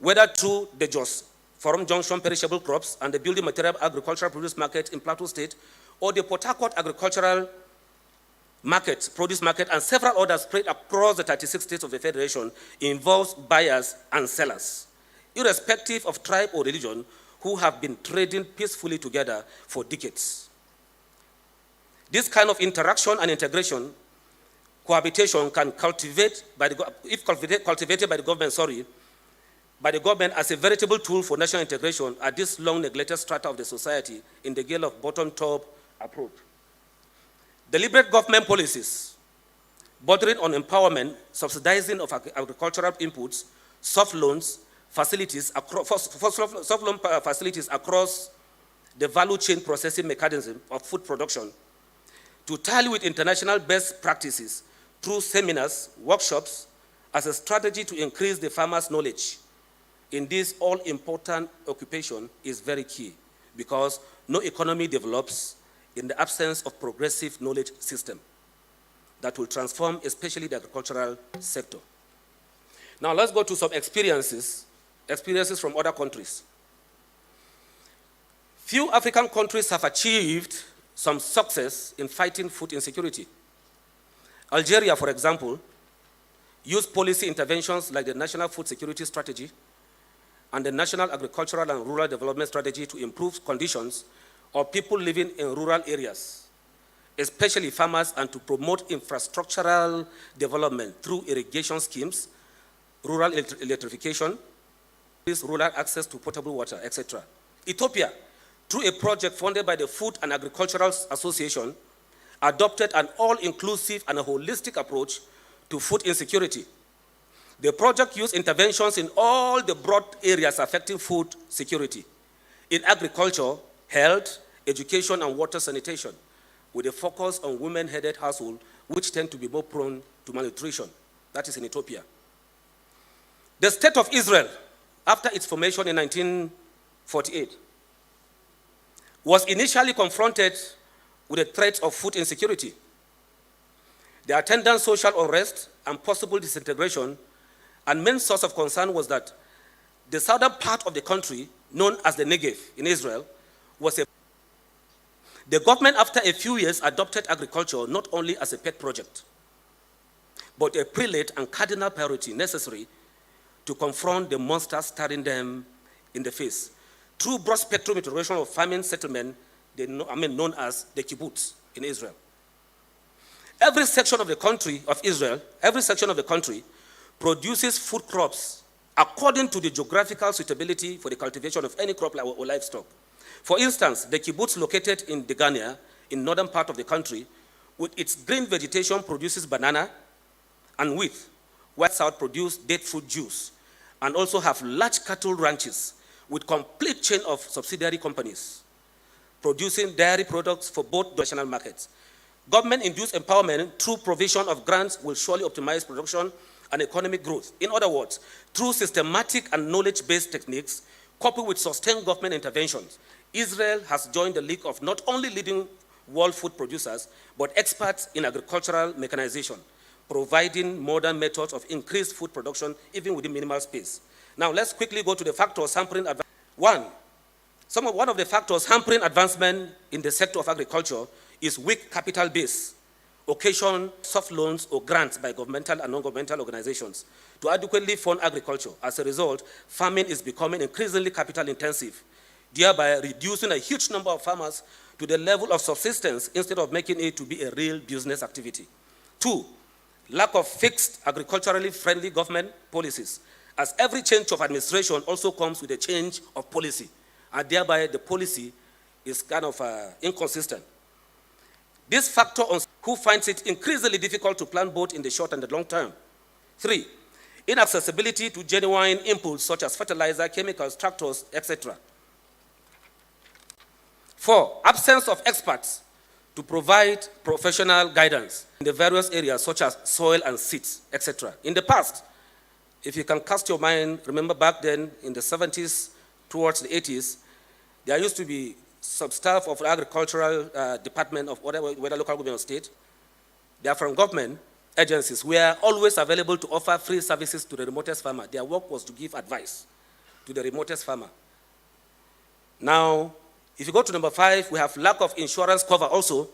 M: whether through the JOS, Forum Junction perishable crops, and the building material agricultural produce market in Plateau State, or the Port Harcourt agricultural market, produce market, and several others spread across the 36 states of the Federation, involves buyers and sellers, irrespective of tribe or religion, who have been trading peacefully together for decades. This kind of interaction and integration, cohabitation, can cultivated by the government as a veritable tool for national integration at this long neglected strata of the society in the gale of bottom-top approach. Deliberate government policies bordering on empowerment, subsidizing of agricultural inputs, soft loans facilities across the value chain processing mechanism of food production, to tally with international best practices through seminars, workshops, as a strategy to increase the farmers' knowledge in this all-important occupation is very key, because no economy develops in the absence of progressive knowledge system that will transform especially the agricultural sector. Now let's go to some experiences from other countries. Few African countries have achieved some success in fighting food insecurity. Algeria, for example, used policy interventions like the National Food Security Strategy and the National Agricultural and Rural Development Strategy to improve conditions of people living in rural areas, especially farmers, and to promote infrastructural development through irrigation schemes, rural electrification, rural access to potable water, etc. Ethiopia, through a project funded by the Food and Agricultural Association, adopted an all-inclusive and a holistic approach to food insecurity. The project used interventions in all the broad areas affecting food security, in agriculture, health, education, and water sanitation, with a focus on women-headed households, which tend to be more prone to malnutrition. That is in Ethiopia. The State of Israel, after its formation in 1948, was initially confronted with the threat of food insecurity. The attendant social unrest and possible disintegration, and main source of concern was that the southern part of the country, known as the Negev in Israel, was a... The government, after a few years, adopted agriculture not only as a pet project, but a prelate and cardinal priority necessary to confront the monsters staring them in the face. Through broad-spectrum integration of farming settlement, known as the kibbutz in Israel. Every section of the country of Israel, every section of the country produces food crops according to the geographical suitability for the cultivation of any crop or livestock. For instance, the kibbutz located in Degania, in northern part of the country, with its green vegetation produces banana and wheat, while south produce date fruit juice, and also have large cattle ranches with complete chain of subsidiary companies producing dairy products for both national markets. Government-induced empowerment through provision of grants will surely optimize production and economic growth. In other words, through systematic and knowledge-based techniques, coupled with sustained government interventions, Israel has joined the league of not only leading world food producers, but experts in agricultural mechanization, providing modern methods of increased food production even within minimal space. Now let's quickly go to the factors hampering advancement. One of the factors hampering advancement in the sector of agriculture is weak capital base, occasion soft loans or grants by governmental and non-governmental organizations to adequately fund agriculture. As a result, farming is becoming increasingly capital intensive, thereby reducing a huge number of farmers to the level of subsistence instead of making it to be a real business activity. 2, lack of fixed agriculturally friendly government policies, as every change of administration also comes with a change of policy, and thereby the policy is kind of inconsistent. This factor on who finds it increasingly difficult to plan both in the short and the long term. 3, inaccessibility to genuine inputs such as fertilizer, chemicals, tractors, etc. 4, absence of experts to provide professional guidance in the various areas such as soil and seeds, etc. In the past, if you can cast your mind, remember back then in the 70s towards the 80s, there used to be sub-staff of the agricultural department of whether local government or state. They are from government agencies were always available to offer free services to the remotest farmer. Their work was to give advice to the remotest farmer. Now, if you go to number 5, we have lack of insurance cover also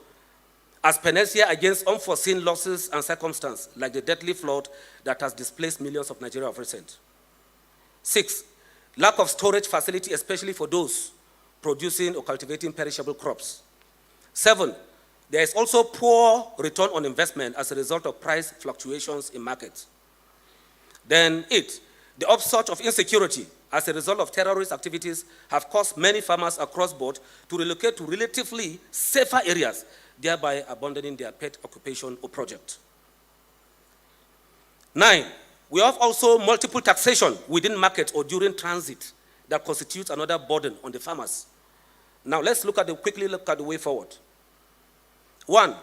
M: as panacea against unforeseen losses and circumstances, like the deadly flood that has displaced millions of Nigeria of recent. 6, lack of storage facility, especially for those producing or cultivating perishable crops. 7, there is also poor return on investment as a result of price fluctuations in markets. Then 8, the upsurge of insecurity as a result of terrorist activities have caused many farmers across board to relocate to relatively safer areas, thereby abandoning their pet occupation or project. 9, we have also multiple taxation within market or during transit that constitutes another burden on the farmers. Now let's quickly look at the way forward. 1,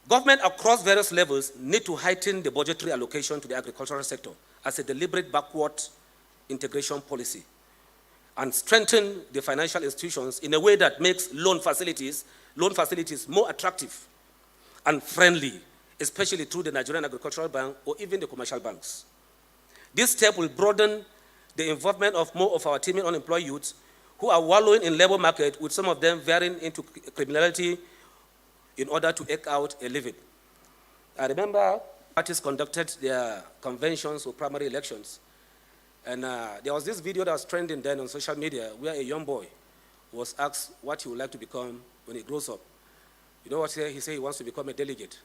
M: government across various levels need to heighten the budgetary allocation to the agricultural sector as a deliberate backward integration policy and strengthen the financial institutions in a way that makes loan facilities more attractive and friendly, especially through the Nigerian Agricultural Bank or even the commercial banks. This step will broaden the involvement of more of our teeming unemployed youths who are wallowing in labor market, with some of them veering into criminality in order to eke out a living. I remember parties conducted their conventions or primary elections, and there was this video that was trending then on social media where a young boy was asked what he would like to become when he grows up. You know what he said? He said he wants to become a delegate.